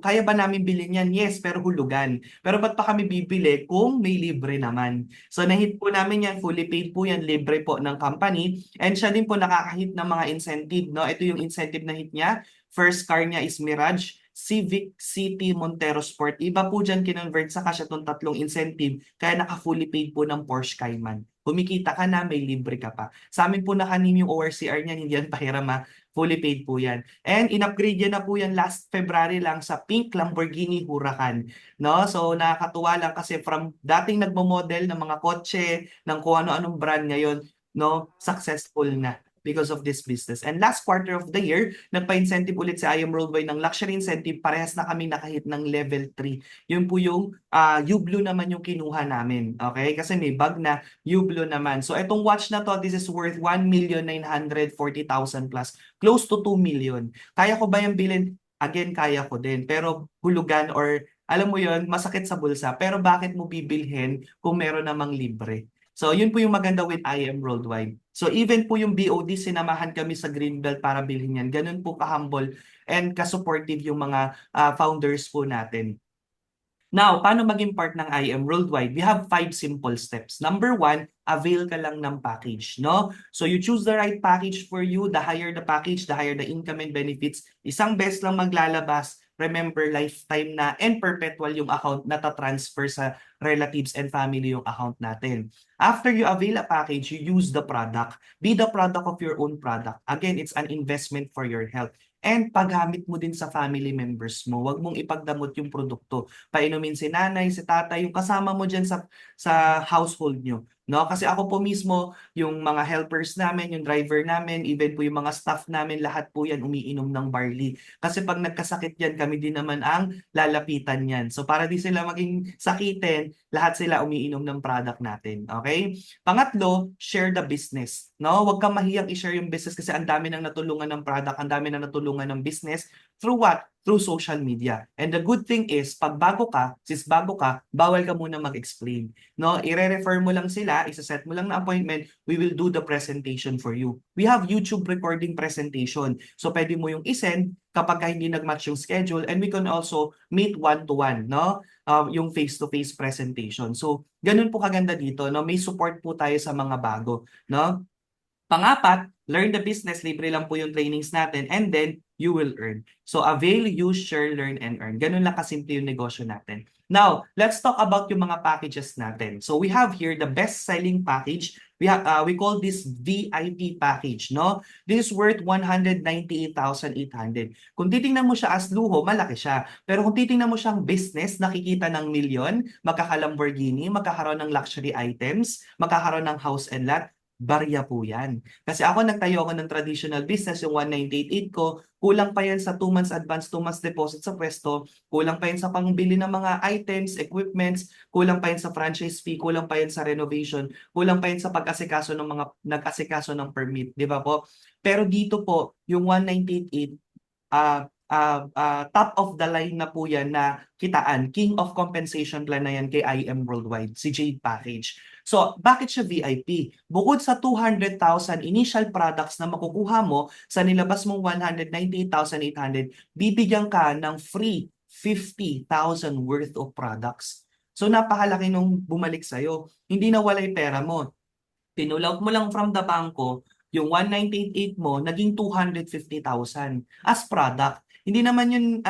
Kaya ba namin bilhin yan? Yes, pero hulugan. Pero ba't pa kami bibili kung may libre naman? So nahit po namin yan, fully paid po yan, libre po ng company. And siya din po nakakahit ng mga incentive. No? Ito yung incentive na hit niya. First car niya is Mirage Civic City Montero Sport. Iba po dyan kinonvert sa kasya itong 3 incentive, kaya naka-fully paid po ng Porsche Cayman. Kumikita ka na, may libre ka pa. Sa amin po nakanim yung ORCR niyan, hindi yan pahiram ha. Fully paid po yan. And in-upgrade yan na po yan last February lang sa pink Lamborghini Huracan. No? So nakakatuwa lang kasi from dating nagmo-model ng mga kotse, ng kung ano-anong brand ngayon, no, successful na. because of this business. And last quarter of the year, nagpa-incentive ulit si IM Worldwide ng luxury incentive. Parehas na kami nakahit ng level 3. Yun po yung Hublot naman yung kinuha namin. Okay? Kasi may bag na Hublot naman. So itong watch na to, this is worth 1,940,000 plus. Close to 2 million. Kaya ko ba yung bilhin? Again, kaya ko din. Pero hulugan or alam mo yon, masakit sa bulsa. Pero bakit mo bibilhin kung meron namang libre? So, yun po yung maganda with IM Worldwide. So, even po yung BOD, sinamahan kami sa Greenbelt para bilhin yan. Ganun po ka-humble and ka-supportive yung mga founders po natin. Now, paano maging part ng IM Worldwide? We have 5 simple steps. Number 1, avail ka lang ng package, no? So you choose the right package for you. The higher the package, the higher the income and benefits. Isang beses lang maglalabas. Remember, lifetime na and perpetual yung account na ta-transfer sa relatives and family yung account natin. After you avail a package, you use the product. Be the product of your own product. Again, it's an investment for your health. And paggamit mo din sa family members mo. Huwag mong ipagdamot yung produkto. Painumin si nanay, si tatay, yung kasama mo dyan sa household nyo. No? Kasi ako po mismo, yung mga helpers namin, yung driver namin, even po yung mga staff namin, lahat po yan umiinom ng barley. Kasi pag nagkasakit yan, kami din naman ang lalapitan yan. So para di sila maging sakitin, lahat sila umiinom ng product natin. Okay? Pangatlo, share the business. No? Huwag kang mahiyang i-share yung business kasi ang dami nang natulungan ng product, ang dami nang natulungan ng business. Through what? Through social media. And the good thing is, pag bago ka, bawal ka muna mag-explain. No? I-refer mo lang sila, isa-set mo lang na appointment, we will do the presentation for you. We have YouTube recording presentation. So pwede mo yung isend kapag hindi nag-match yung schedule, and we can also meet one-to-one, no? Yung face-to-face presentation. So ganun po kaganda dito, no? May support po tayo sa mga bago, no? Pangapat, learn the business, libre lang po yung trainings natin, and then you will earn. So avail, use, share, learn, and earn. Ganun lang kasimple yung negosyo natin. Now, let's talk about yung mga packages natin. So we have here the best-selling package. We call this VIP package, no? This is worth 198,800. Kung titingnan mo siya as luho, malaki siya. Pero kung titingnan mo siyang business, nakikita ng milyon, magkaka-Lamborghini, magkakaroon ng luxury items, magkakaroon ng house and lot, barya po yan. Kasi ako nagtayo ako ng traditional business, yung 198 ko, kulang pa yan sa 2 months advance, 2 months deposit sa pwesto, kulang pa yan sa pangbili ng mga items, equipments, kulang pa yan sa franchise fee, kulang pa yan sa renovation, kulang pa yan sa pag-asikaso ng mga nag-asikaso ng permit, di ba po? Pero dito po, yung 198, top of the line na po yan na kitaan, king of compensation plan na yan kay IM Worldwide, si Jade Package. So, bakit siya VIP? Bukod sa 200,000 initial products na makukuha mo sa nilabas mong 198,800, bibigyan ka ng free 50,000 worth of products. So, napakalaki nung bumalik sa'yo. Hindi na walay pera mo. Pinulout mo lang from the bangko, yung 198 mo, naging 250,000 as product. Hindi naman yun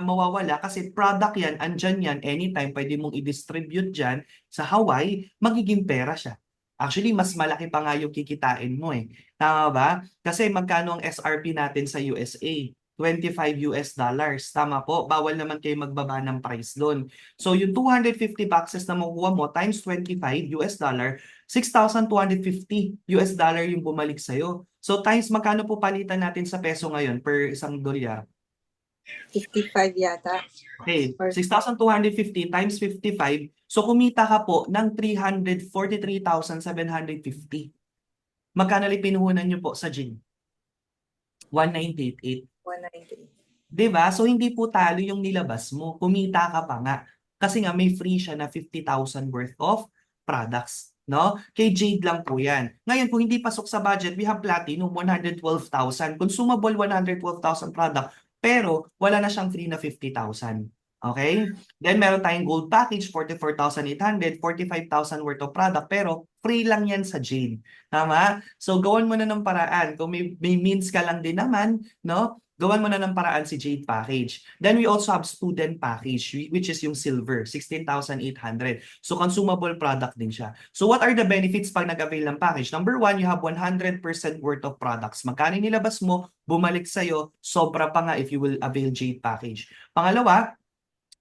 mawawala kasi product yan, andyan yan, anytime pwede mong i-distribute dyan sa Hawaii, magiging pera siya. Actually, mas malaki pa nga yung kikitain mo eh. Tama ba? Kasi magkano ang SRP natin sa USA? $25. Tama po, bawal naman kayo magbaba ng price doon. So yung 250 boxes na makukuha mo times $25, $6,250 yung bumalik sa'yo. So times magkano po palitan natin sa peso ngayon per isang dolyar? 55 yata. Okay, 6,250 times 55. So kumita ka po ng 343,750. Magkano li pinuhunan nyo po sa gym? 198. 198. Diba? So hindi po talo yung nilabas mo. Kumita ka pa nga. Kasi nga may free siya na 50,000 worth of products. No? Kay Jade lang po yan. Ngayon, kung hindi pasok sa budget, we have Platinum 112,000. Consumable 112,000 product. Pero wala na siyang free na 50,000. Okay? Then meron tayong Gold Package, 44,800, 45,000 worth of product. Pero free lang yan sa Jade. Tama? So gawan mo na ng paraan. Kung may means ka lang din naman, no? Gawan mo na ng paraan si Jade Package. Then we also have Student Package, which is yung Silver, 16,800. So consumable product din siya. So what are the benefits pag nag-avail ng package? Number 1, you have 100% worth of products. Magkano nilabas mo, bumalik sa'yo, sobra pa nga if you will avail Jade Package. Pangalawa,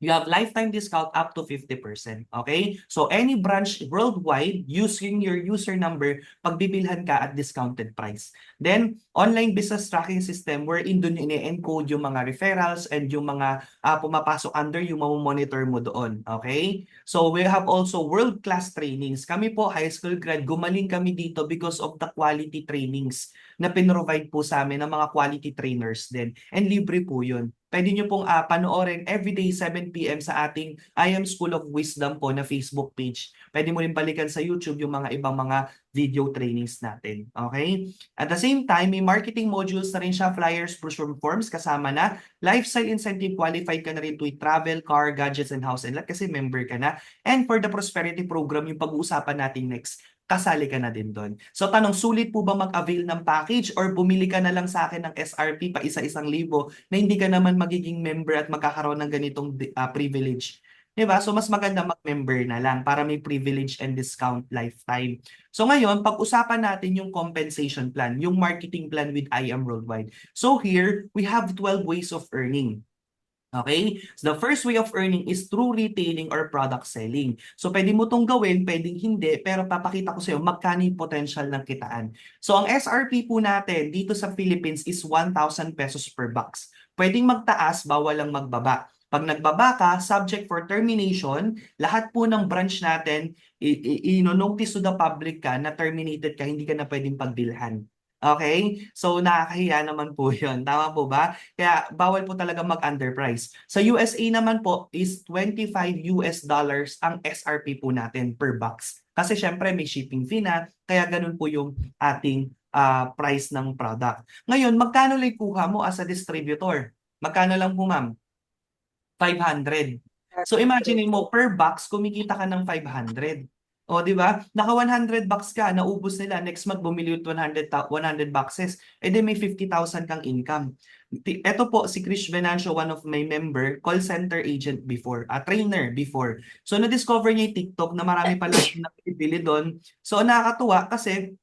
you have lifetime discount up to 50%. Okay? So any branch worldwide, using your user number, pagbibilhan ka at discounted price. Then, online business tracking system wherein dun ini-encode yung mga referrals and yung mga pumapasok under yung mamomonitor mo doon. Okay? So we have also world-class trainings. Kami po, high school grad, gumaling kami dito because of the quality trainings na pinrovide po sa amin ng mga quality trainers din. And libre po yun. Pwede nyo pong panoorin everyday 7 p.m. sa ating I Am School of Wisdom po na Facebook page. Pwede mo rin balikan sa YouTube yung mga ibang mga video trainings natin. Okay? At the same time, may marketing modules na rin siya, flyers, brochure forms, kasama na lifestyle incentive, qualified ka na rin to travel, car, gadgets, and house and lot kasi member ka na. And for the prosperity program, yung pag-uusapan natin next, kasali ka na din doon. So tanong, sulit po ba mag-avail ng package or bumili ka na lang sa akin ng SRP pa isa-isang libo na hindi ka naman magiging member at magkakaroon ng ganitong privilege? Diba? So mas maganda mag-member na lang para may privilege and discount lifetime. So ngayon, pag-usapan natin yung compensation plan, yung marketing plan with I Am Worldwide. So here, we have 12 ways of earning. Okay? So the first way of earning is through retailing or product selling. So pwede mo itong gawin, pwedeng hindi, pero papakita ko sa iyo magkano yung potential ng kitaan. So ang SRP po natin dito sa Philippines is 1,000 pesos per box. Pwedeng magtaas, bawal lang magbaba. Pag nagbaba ka, subject for termination, lahat po ng branch natin, ino-notice to the public ka na terminated ka, hindi ka na pwedeng pagbilhan. Okay? So nakakahiya naman po yun. Tama po ba? Kaya bawal po talaga mag-underprice. Sa USA naman po is $25 ang SRP po natin per box. Kasi syempre may shipping fee na, kaya ganun po yung ating price ng product. Ngayon, magkano lang kuha mo as a distributor? Magkano lang po, ma'am? 500. So imagine mo, per box, kumikita ka ng 500. O, di ba? Naka 100 bucks ka, naubos nila. Next month, bumili yung 100 boxes. E di may 50,000 kang income. Ito po, si Krish Venancio, one of my member, call center agent before, trainer before. So, na-discover niya yung TikTok na marami pala nakibili doon. So, nakakatuwa kasi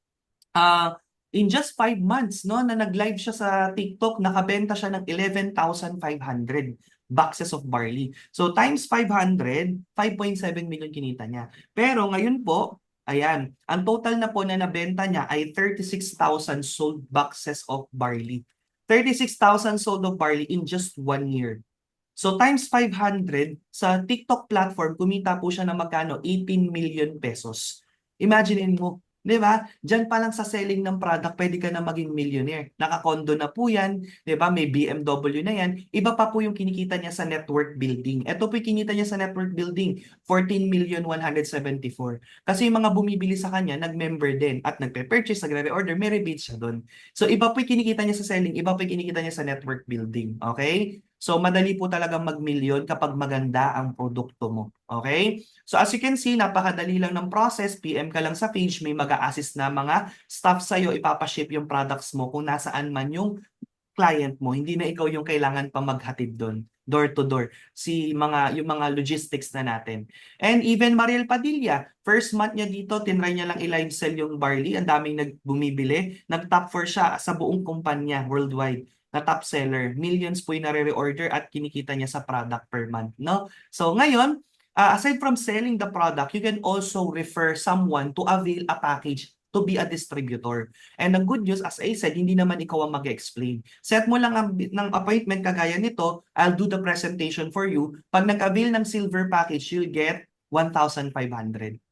in just 5 months, no, na nag-live siya sa TikTok, nakabenta siya ng 11,500 boxes of barley. So times 500, 5.7 million kinita niya. Pero ngayon po, ayan, ang total na po na nabenta niya ay 36,000 sold boxes of barley. 36,000 sold of barley in just 1 year. So times 500, sa TikTok platform, kumita po siya ng magkano? 18 million pesos. Imagine mo, di ba? Diyan pa lang sa selling ng product, pwede ka na maging millionaire. Naka-condo na po yan, di ba? May BMW na yan. Iba pa po yung kinikita niya sa network building. Ito po yung kinikita niya sa network building, 14,174,000. Kasi yung mga bumibili sa kanya, nag-member din at nagpe-purchase, nagre-reorder, may rebate siya doon. So iba po yung kinikita niya sa selling, iba po yung kinikita niya sa network building. Okay? So madali po talaga mag-million kapag maganda ang produkto mo. Okay? So as you can see, napakadali lang ng process. PM ka lang sa page, may mag-a-assist na mga staff sa'yo, ipapaship yung products mo kung nasaan man yung client mo. Hindi na ikaw yung kailangan pa maghatid doon, door to door. Yung mga logistics na natin. And even Mariel Padilla, first month niya dito, tinry niya lang i-live sell yung barley. Ang daming bumibili. Nag-top 4 siya sa buong kumpanya worldwide na top seller. Millions po yung nare-reorder at kinikita niya sa product per month. No? So ngayon, aside from selling the product, you can also refer someone to avail a package to be a distributor. And the good news, as I said, hindi naman ikaw ang mag-explain. Set mo lang ng appointment kagaya nito, I'll do the presentation for you. Pag nag-avail ng silver package, you'll get 1,500.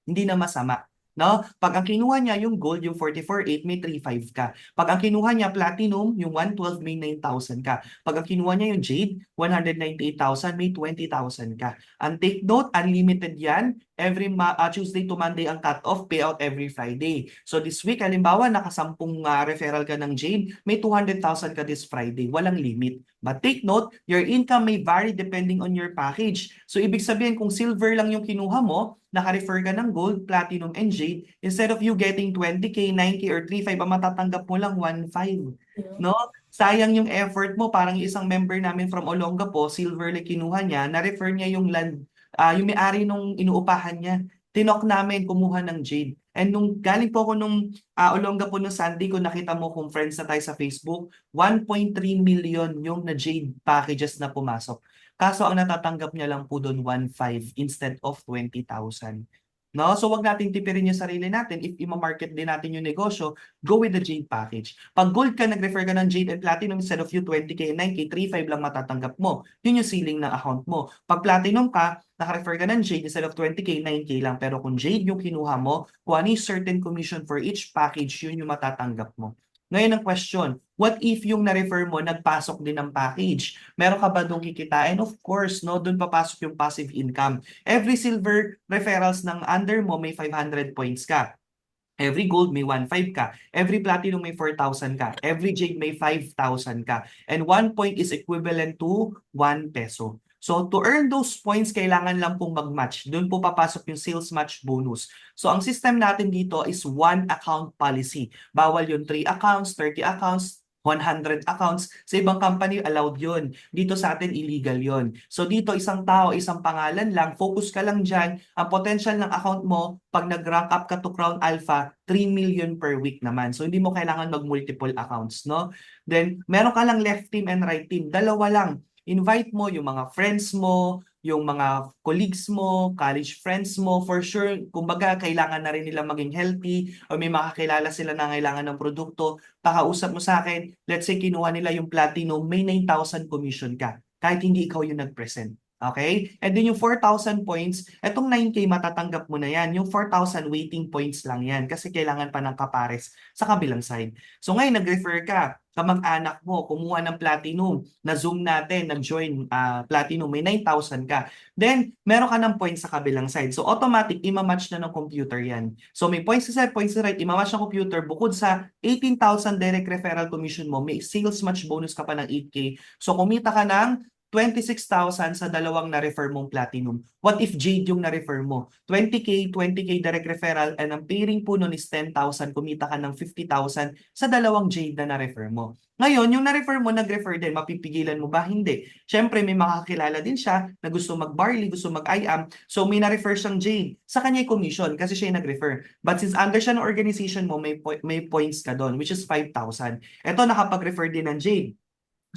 Hindi na masama. No? Pag ang kinuha niya yung gold, yung 44,800, may 3,500 ka. Pag ang kinuha niya platinum, yung 112, may 9,000 ka. Pag ang kinuha niya yung jade, 198,000, may 20,000 ka. And take note, unlimited yan. Every Tuesday to Monday ang cut-off, payout every Friday. So this week, halimbawa, nakasampung referral ka ng jade, may 200,000 ka this Friday. Walang limit. But take note, your income may vary depending on your package. So ibig sabihin, kung silver lang yung kinuha mo, naka-refer ka ng gold, platinum, and jade, instead of you getting 20K, 9K, or 3,500, ang matatanggap mo lang 1,500. No? Sayang yung effort mo. Parang isang member namin from Olongapo, silver lang kinuha niya, na-refer niya yung land, yung may-ari nung inuupahan niya. Tinok namin, kumuha ng jade. And nung galing po ako nung Olongapo nung Sunday, kung nakita mo kung friends na tayo sa Facebook, 1.3 million yung na jade packages na pumasok. Kaso ang natatanggap niya lang po doon 1.5 instead of 20,000. No? So wag nating tipirin yung sarili natin. If ima-market din natin yung negosyo, go with the Jade package. Pag gold ka, nag-refer ka ng Jade and Platinum, instead of you 20K and 9K, 3.5 lang matatanggap mo. Yun yung ceiling ng account mo. Pag Platinum ka, naka-refer ka ng Jade, instead of 20K, 9K lang. Pero kung Jade yung kinuha mo, kung ano yung certain commission for each package, yun yung matatanggap mo. Ngayon ang question, what if yung na-refer mo, nagpasok din ng package? Meron ka ba doon kikitain? Of course, no? Doon papasok yung passive income. Every silver referrals ng under mo, may 500 points ka. Every gold may 1.5 ka. Every platinum may 4,000 ka. Every jade may 5,000 ka. And 1 point is equivalent to 1 peso. So to earn those points, kailangan lang pong mag-match. Doon po papasok yung sales match bonus. So ang system natin dito is one account policy. Bawal yung 3 accounts, 30 accounts, 100 accounts. Sa ibang company, allowed yun. Dito sa atin, illegal yun. So dito, isang tao, isang pangalan lang, focus ka lang dyan. Ang potential ng account mo, pag nag-rank up ka to Crown Alpha, 3 million per week naman. So hindi mo kailangan mag-multiple accounts, no? Then, meron ka lang left team and right team. Dalawa lang. Invite mo yung mga friends mo, yung mga colleagues mo, college friends mo, for sure, kumbaga, kailangan na rin nila maging healthy o may makakilala sila na kailangan ng produkto, pakausap mo sa akin, let's say kinuha nila yung platinum, may 9,000 commission ka, kahit hindi ikaw yung nag-present. Okay? And then yung 4,000 points, etong 9K matatanggap mo na yan. Yung 4,000 waiting points lang yan kasi kailangan pa ng kapares sa kabilang side. So ngayon, nag-refer ka, kamag-anak mo, kumuha ng platinum, na-zoom natin, nag-join platinum, may 9,000 ka. Then, meron ka ng points sa kabilang side. So automatic, ima-match na ng computer yan. So may points sa side, points sa right, ima-match ng computer. Bukod sa 18,000 direct referral commission mo, may sales match bonus ka pa ng 8K. So kumita ka ng 26,000 sa dalawang na-refer mong platinum. What if Jade yung na-refer mo? 20K direct referral, and ang pairing po nun is 10,000. Kumita ka ng 50,000 sa dalawang Jade na na-refer mo. Ngayon, yung na-refer mo, nag-refer din, mapipigilan mo ba? Hindi. Siyempre, may makakilala din siya na gusto mag-barley, gusto mag-IAM. So, may na-refer siyang Jade. Sa kanya yung commission kasi siya yung nag-refer. But since under siya ng organization mo, may points ka doon, which is 5,000. Ito, nakapag-refer din ng Jade.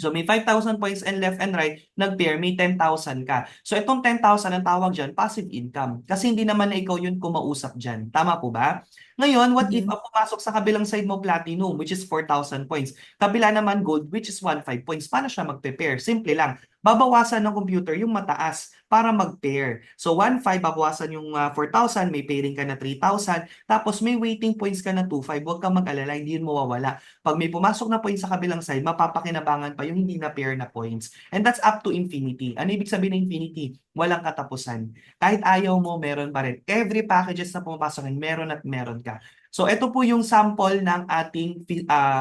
So may 5,000 points and left and right, nag-pair, may 10,000 ka. So itong 10,000 ang tawag dyan, passive income. Kasi hindi naman na ikaw yun kumausap dyan. Tama po ba? Ngayon, what if ang pumasok sa kabilang side mo platinum, which is 4,000 points. Kabila naman gold, which is 1.5 points. Paano siya mag-pair? Simple lang. Babawasan ng computer yung mataas para mag-pair. So 1.5, babawasan yung 4,000, may pairing ka na 3,000, tapos may waiting points ka na 2.5. Huwag kang mag-alala, hindi yun mawawala. Pag may pumasok na points sa kabilang side, mapapakinabangan pa yung hindi na pair na points. And that's up to infinity. Ano ibig sabihin ng infinity? Walang katapusan. Kahit ayaw mo, meron pa rin. Every packages na pumapasok, meron at meron ka. So ito po yung sample ng ating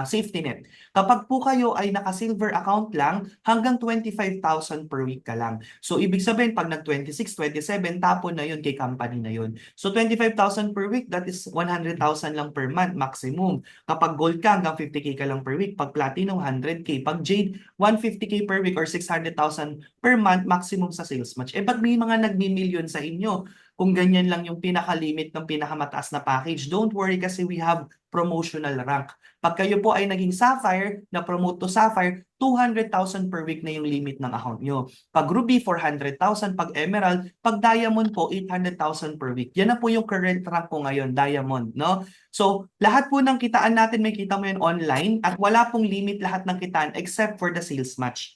safety net. Kapag po kayo ay naka-silver account lang, hanggang 25,000 per week ka lang. So ibig sabihin, pag nag-26, 27, tapon na yun kay company na yun. So 25,000 per week, that is 100,000 lang per month maximum. Kapag gold ka, hanggang 50K ka lang per week. Pag platinum, 100K. Pag jade, 150K per week or 600,000 per month maximum sa sales match. Eh ba't may mga nagmi-million sa inyo? Kung ganyan lang yung pinaka-limit ng pinakamataas na package, don't worry kasi we have promotional rank. Pag kayo po ay naging Sapphire, na-promote to Sapphire, 200,000 per week na yung limit ng account nyo. Pag Ruby, 400,000. Pag Emerald, pag Diamond po, 800,000 per week. Yan na po yung current rank ko ngayon, Diamond, no? So, lahat po ng kitaan natin, may kita mo yun online at wala pong limit lahat ng kitaan except for the sales match.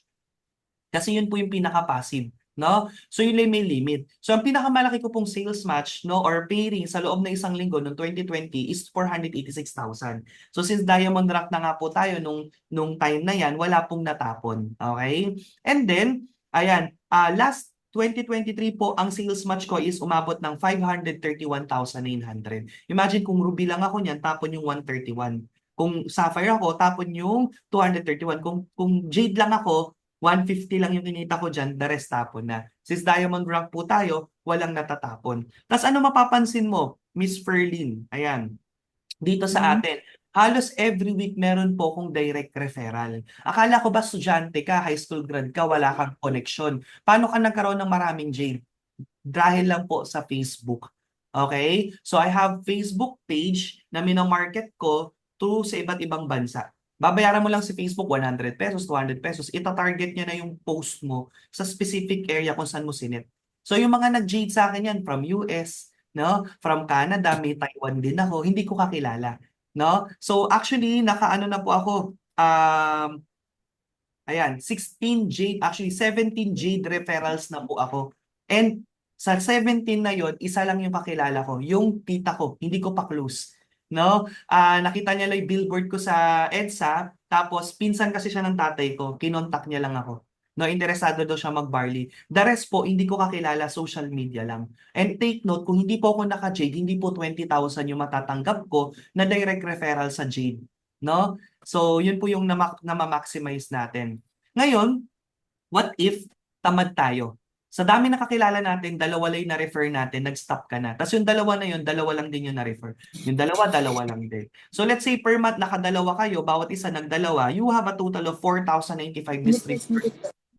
Kasi yun po yung pinaka-passive. No? So yun lang may limit. So ang pinakamalaki ko pong sales match, no, or pairing sa loob ng isang linggo noong 2020 is 486,000. So since diamond rank na nga po tayo nung time na yan, wala pong natapon. Okay? And then, ayan, last 2023 po, ang sales match ko is umabot ng 531,900. Imagine kung ruby lang ako niyan, tapon yung 131. Kung sapphire ako, tapon yung 231. Kung jade lang ako, 150 lang yung kinita ko dyan, the rest tapon na. Since diamond rank po tayo, walang natatapon. Tapos ano mapapansin mo? Miss Ferlin, ayan, dito sa atin, halos every week meron po akong direct referral. Akala ko ba estudyante ka, high school grad ka, wala kang connection. Paano ka nagkaroon ng maraming Jade? Dahil lang po sa Facebook. Okay? So I have Facebook page na minamarket ko to sa iba't ibang bansa. Babayaran mo lang si Facebook 100 pesos, 200 pesos. Ita-target niya na yung post mo sa specific area kung saan mo sinet. So yung mga nag-jade sa akin yan from US, no? From Canada, may Taiwan din ako, hindi ko kakilala, no? So actually, nakaano na po ako, ayan, 16 jade, actually 17 jade referrals na po ako. And sa 17 na yon, isa lang yung kakilala ko, yung tita ko, hindi ko pa close. No? Nakita niya lang yung billboard ko sa EDSA, tapos pinsan kasi siya ng tatay ko, kinontak niya lang ako. No, interesado daw siya mag-barley. The rest po, hindi ko kakilala, social media lang. And take note, kung hindi po ako naka-jade, hindi po 20,000 yung matatanggap ko na direct referral sa jade. No? So, yun po yung na-maximize natin. Ngayon, what if tamad tayo? Sa dami na kakilala natin, dalawa lang na-refer natin, nag-stop ka na. Tapos yung dalawa na yun, dalawa lang din yung na-refer. Yung dalawa lang din. So let's say per month, nakadalawa kayo, bawat isa nagdalawa, you have a total of 4,095 distributors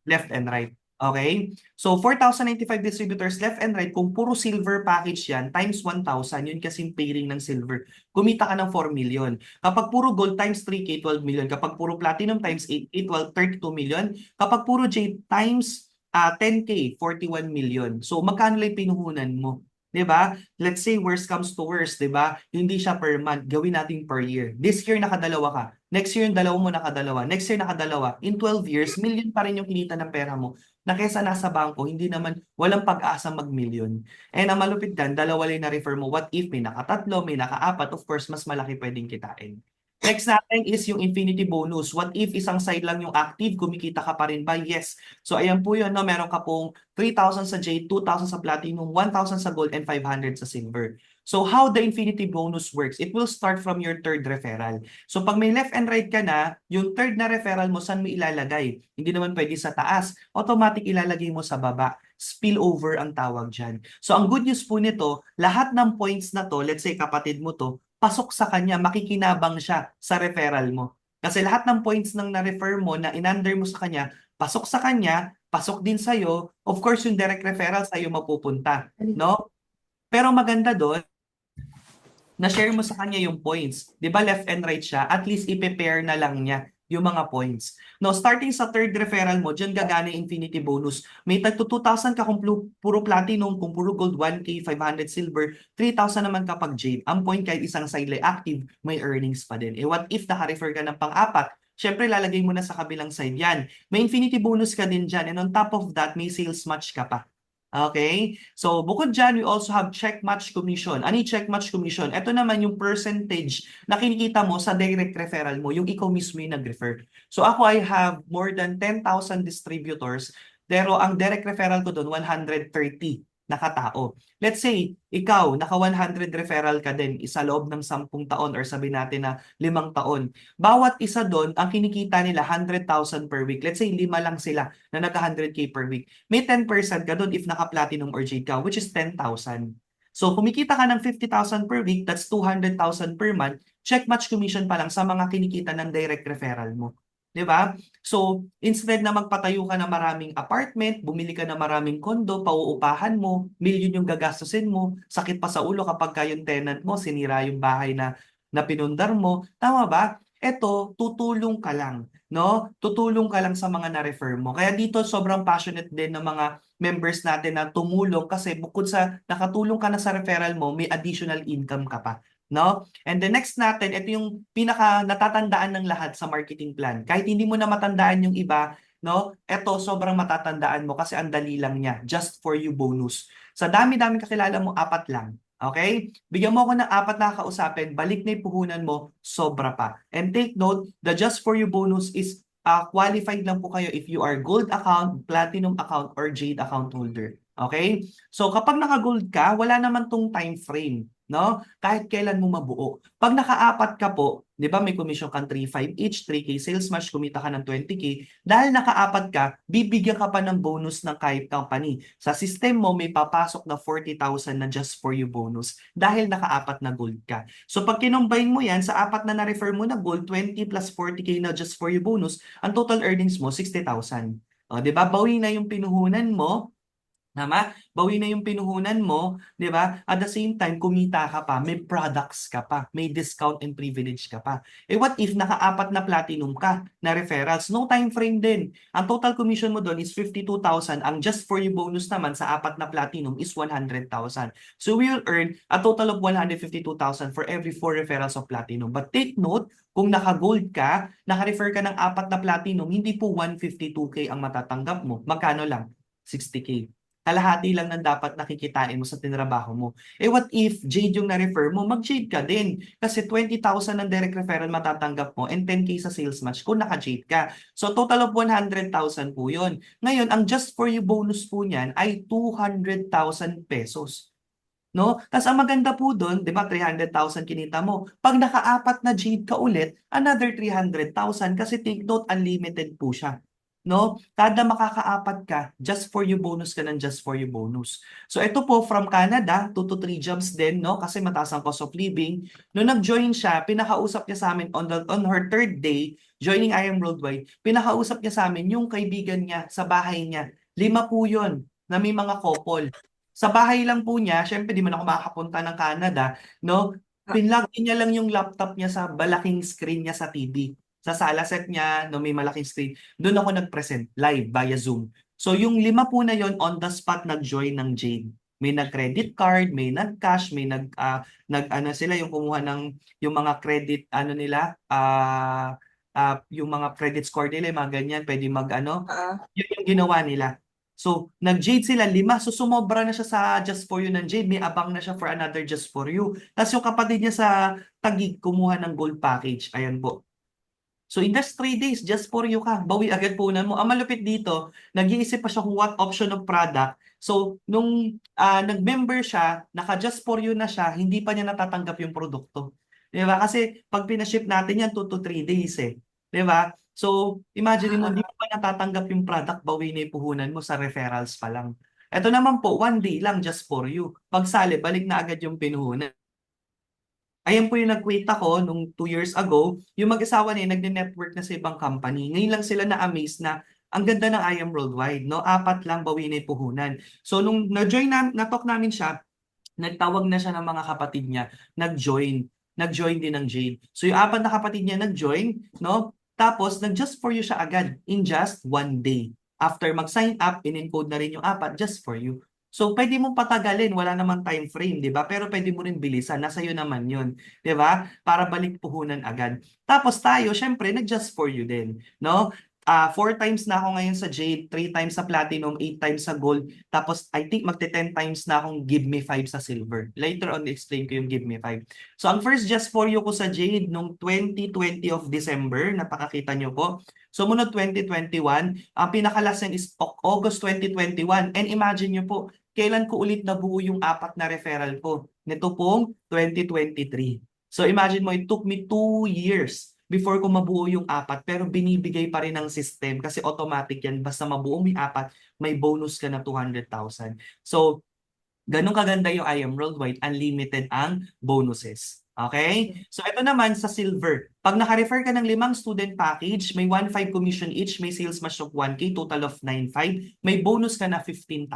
left and right. Okay? So 4,095 distributors left and right, kung puro silver package yan, times 1,000, yun kasing pairing ng silver. Kumita ka ng 4 million. Kapag puro gold times 3K, 12 million. Kapag puro platinum times 8K, 32 million. Kapag puro jade times 10K, 41 million. So magkano lang pinuhunan mo? 'Di ba? Let's say worst comes to worst, 'di ba? Hindi siya per month, gawin natin per year. This year nakadalawa ka. Next year yung dalawa mo nakadalawa. Next year nakadalawa. In 12 years, million pa rin yung kinita ng pera mo. Na kesa nasa bangko, hindi naman walang pag-asa mag-million. And ang malupit dyan, dalawa lang na-refer mo. What if may nakatatlo, may nakaapat, of course, mas malaki pwedeng kitain. Next natin is yung infinity bonus. What if isang side lang yung active, kumikita ka pa rin ba? Yes. So ayan po yun, no? Meron ka pong 3,000 sa jade, 2,000 sa platinum, 1,000 sa gold, and 500 sa silver. So how the infinity bonus works, it will start from your third referral. So pag may left and right ka na, yung third na referral mo, saan mo ilalagay? Hindi naman pwede sa taas. Automatic ilalagay mo sa baba. Spillover ang tawag dyan. So ang good news po nito, lahat ng points na to, let's say kapatid mo to, pasok sa kanya, makikinabang siya sa referral mo. Kasi lahat ng points ng na-refer mo, na in-under mo sa kanya, pasok sa kanya, pasok din sa'yo. Of course, yung direct referral sa'yo mapupunta. No? Pero maganda doon, na-share mo sa kanya yung points. Di ba left and right siya? At least i-prepare na lang niya yung mga points. No, starting sa third referral mo, dyan gagana yung infinity bonus. May tagto 2,000 ka kung puro platinum, kung puro gold, 1K, 500 silver, 3,000 naman kapag jade. Ang point kahit isang side active, may earnings pa din. Eh what if naka-refer ka ng pang-apat? Siyempre, lalagay mo na sa kabilang side yan. May infinity bonus ka din dyan. And on top of that, may sales match ka pa. Okay? So, bukod dyan, we also have check match commission. Ano yung check match commission? Ito naman yung percentage na kinikita mo sa direct referral mo, yung ikaw mismo yung nag-refer. So, ako, I have more than 10,000 distributors, pero ang direct referral ko doon, 130 na katao. Let's say, ikaw, naka 100 referral ka din sa loob ng 10 taon or sabi natin na 5 taon. Bawat isa doon, ang kinikita nila 100,000 per week. Let's say, 5 lang sila na naka 100K per week. May 10% ka doon if naka platinum or jade ka, which is 10,000. So, kumikita ka ng 50,000 per week, that's 200,000 per month. Check match commission pa lang sa mga kinikita ng direct referral mo. 'Di ba? So, instead na magpatayo ka ng maraming apartment, bumili ka ng maraming kondo, pauupahan mo, milyon yung gagastusin mo, sakit pa sa ulo kapag yung tenant mo, sinira yung bahay na pinundar mo. Tama ba? Eto, tutulong ka lang, no? Tutulong ka lang sa mga na-refer mo. Kaya dito, sobrang passionate din ng mga members natin na tumulong kasi bukod sa nakatulong ka na sa referral mo, may additional income ka pa. No? And the next natin, ito yung pinaka natatandaan ng lahat sa marketing plan. Kahit hindi mo na matandaan yung iba, no? Ito sobrang matatandaan mo kasi ang dali lang niya. Just for you bonus. Sa dami-dami kakilala mo, 4 lang. Okay? Bigyan mo ako ng 4 na kausapin, balik na yung puhunan mo, sobra pa. And take note, the just for you bonus is qualified lang po kayo if you are gold account, platinum account, or jade account holder. Okay? So kapag naka-gold ka, wala naman tong time frame. No? Kahit kailan mo mabuo. Pag naka-4 ka po, 'di ba may commission kang 3,500 each, 3K sales match, kumita ka ng 20K. Dahil naka-4 ka, bibigyan ka pa ng bonus ng kahit company. Sa system mo may papasok na 40,000 na just for you bonus dahil naka-4 na gold ka. So pag kinumbine mo 'yan sa 4 na na-refer mo na gold, 20 plus 40K na just for you bonus, ang total earnings mo 60,000. O, 'di ba? Bawi na yung pinuhunan mo Tama? Bawi na yung pinuhunan mo, 'di ba? At the same time, kumita ka pa, may products ka pa, may discount and privilege ka pa. Eh what if naka-apat na platinum ka na referrals? No time frame din. Ang total commission mo doon is 52,000. Ang just for you bonus naman sa apat na platinum is 100,000. So we will earn a total of 152,000 for every 4 referrals of platinum. But take note, kung naka-gold ka, naka-refer ka ng apat na platinum, hindi po 152K ang matatanggap mo. Magkano lang? 60K. Kalahati lang ng dapat nakikitain mo sa tinrabaho mo. Eh what if Jade yung na-refer mo, mag-Jade ka din. Kasi 20,000 ng direct referral matatanggap mo and 10K sa sales match kung naka-Jade ka. So total of 100,000 po yun. Ngayon, ang just for you bonus po niyan ay 200,000 pesos. No? Tapos ang maganda po doon, 'di ba, 300,000 kinita mo. Pag naka-apat na Jade ka ulit, another 300,000 kasi take note, unlimited po siya. No? Kada makakaapat ka, just for you bonus ka ng just for you bonus. So ito po from Canada, 2 to 3 jobs din, no? Kasi mataas ang cost of living. Nung nag-join siya, pinakausap niya sa amin on her third day, joining I Am Worldwide, pinakausap niya sa amin yung kaibigan niya sa bahay niya. 5 po yun na may mga couple. Sa bahay lang po niya, syempre di man ako makakapunta ng Canada, no? Pinlagin niya lang yung laptop niya sa malaking screen niya sa TV. Sa sala set niya, no, may malaking screen. Doon ako nag-present live via Zoom. So yung 5 po na yon on the spot nag-join ng Jade. May nag-credit card, may nag-cash, may ano sila yung kumuha ng yung mga credit ano nila, yung mga credit score nila, yung mga ganyan, pwede yun yung ginawa nila. So, nag-Jade sila 5, so sumobra na siya sa Just For You ng Jade, may abang na siya for another Just For You. Tapos yung kapatid niya sa Taguig, kumuha ng gold package. Ayan po. So in just 3 days, just for you ka, bawi agad punan mo. Ang malupit dito, nag-iisip pa siya kung what option of product. So nung nag-member siya, naka-just for you na siya, hindi pa niya natatanggap yung produkto. 'Di ba? Kasi pag pinaship natin yan 2 to 3 days eh. 'Di ba? So imagine mo, hindi mo pa natatanggap yung product, bawi na yung puhunan mo sa referrals pa lang. Ito naman po, 1 day lang just for you. Pag sali, balik na agad yung pinuhunan. Ayan po yung nag-quit ako nung 2 years ago. Yung mag-asawa niya, nagne-network na sa ibang company. Ngayon lang sila na-amaze na ang ganda ng I Am Worldwide, no? 4 lang bawi na yung puhunan. So nung na-talk namin siya, nagtawag na siya ng mga kapatid niya, nag-join. Nag-join din ng Jade. So yung 4 na kapatid niya nag-join, no? Tapos nag-just for you siya agad in just 1 day. After mag-sign up, in-encode na rin yung 4 just for you. So, pwede mong patagalin, wala namang time frame, di ba? Pero pwede mo rin bilisan, nasa iyo naman yun, di ba? Para balik puhunan agad. Tapos tayo, syempre, nag-just for you din, no? 4 times na ako ngayon sa Jade, 3 times sa Platinum, 8 times sa Gold, tapos I think magte-10 times na akong Give Me 5 sa Silver. Later on, explain ko yung Give Me 5. So, ang first just for you ko sa Jade nung 2020 of December, napakakita nyo po. Sumunod 2021, ang pinakalas is August 2021. And imagine nyo po, kailan ko ulit nabuo yung 4 na referral ko? Nito pong 2023. So imagine mo, it took me 2 years before ko mabuo yung 4, pero binibigay pa rin ng system kasi automatic yan. Basta mabuo mo yung 4, may bonus ka na 200,000. So, ganun kaganda yung I Am Worldwide, unlimited ang bonuses. Okay? So ito naman sa Silver. Pag naka-refer ka ng 5 student package, may 1.5 commission each, may sales match of 1K, total of 9.5, may bonus ka na 15,000.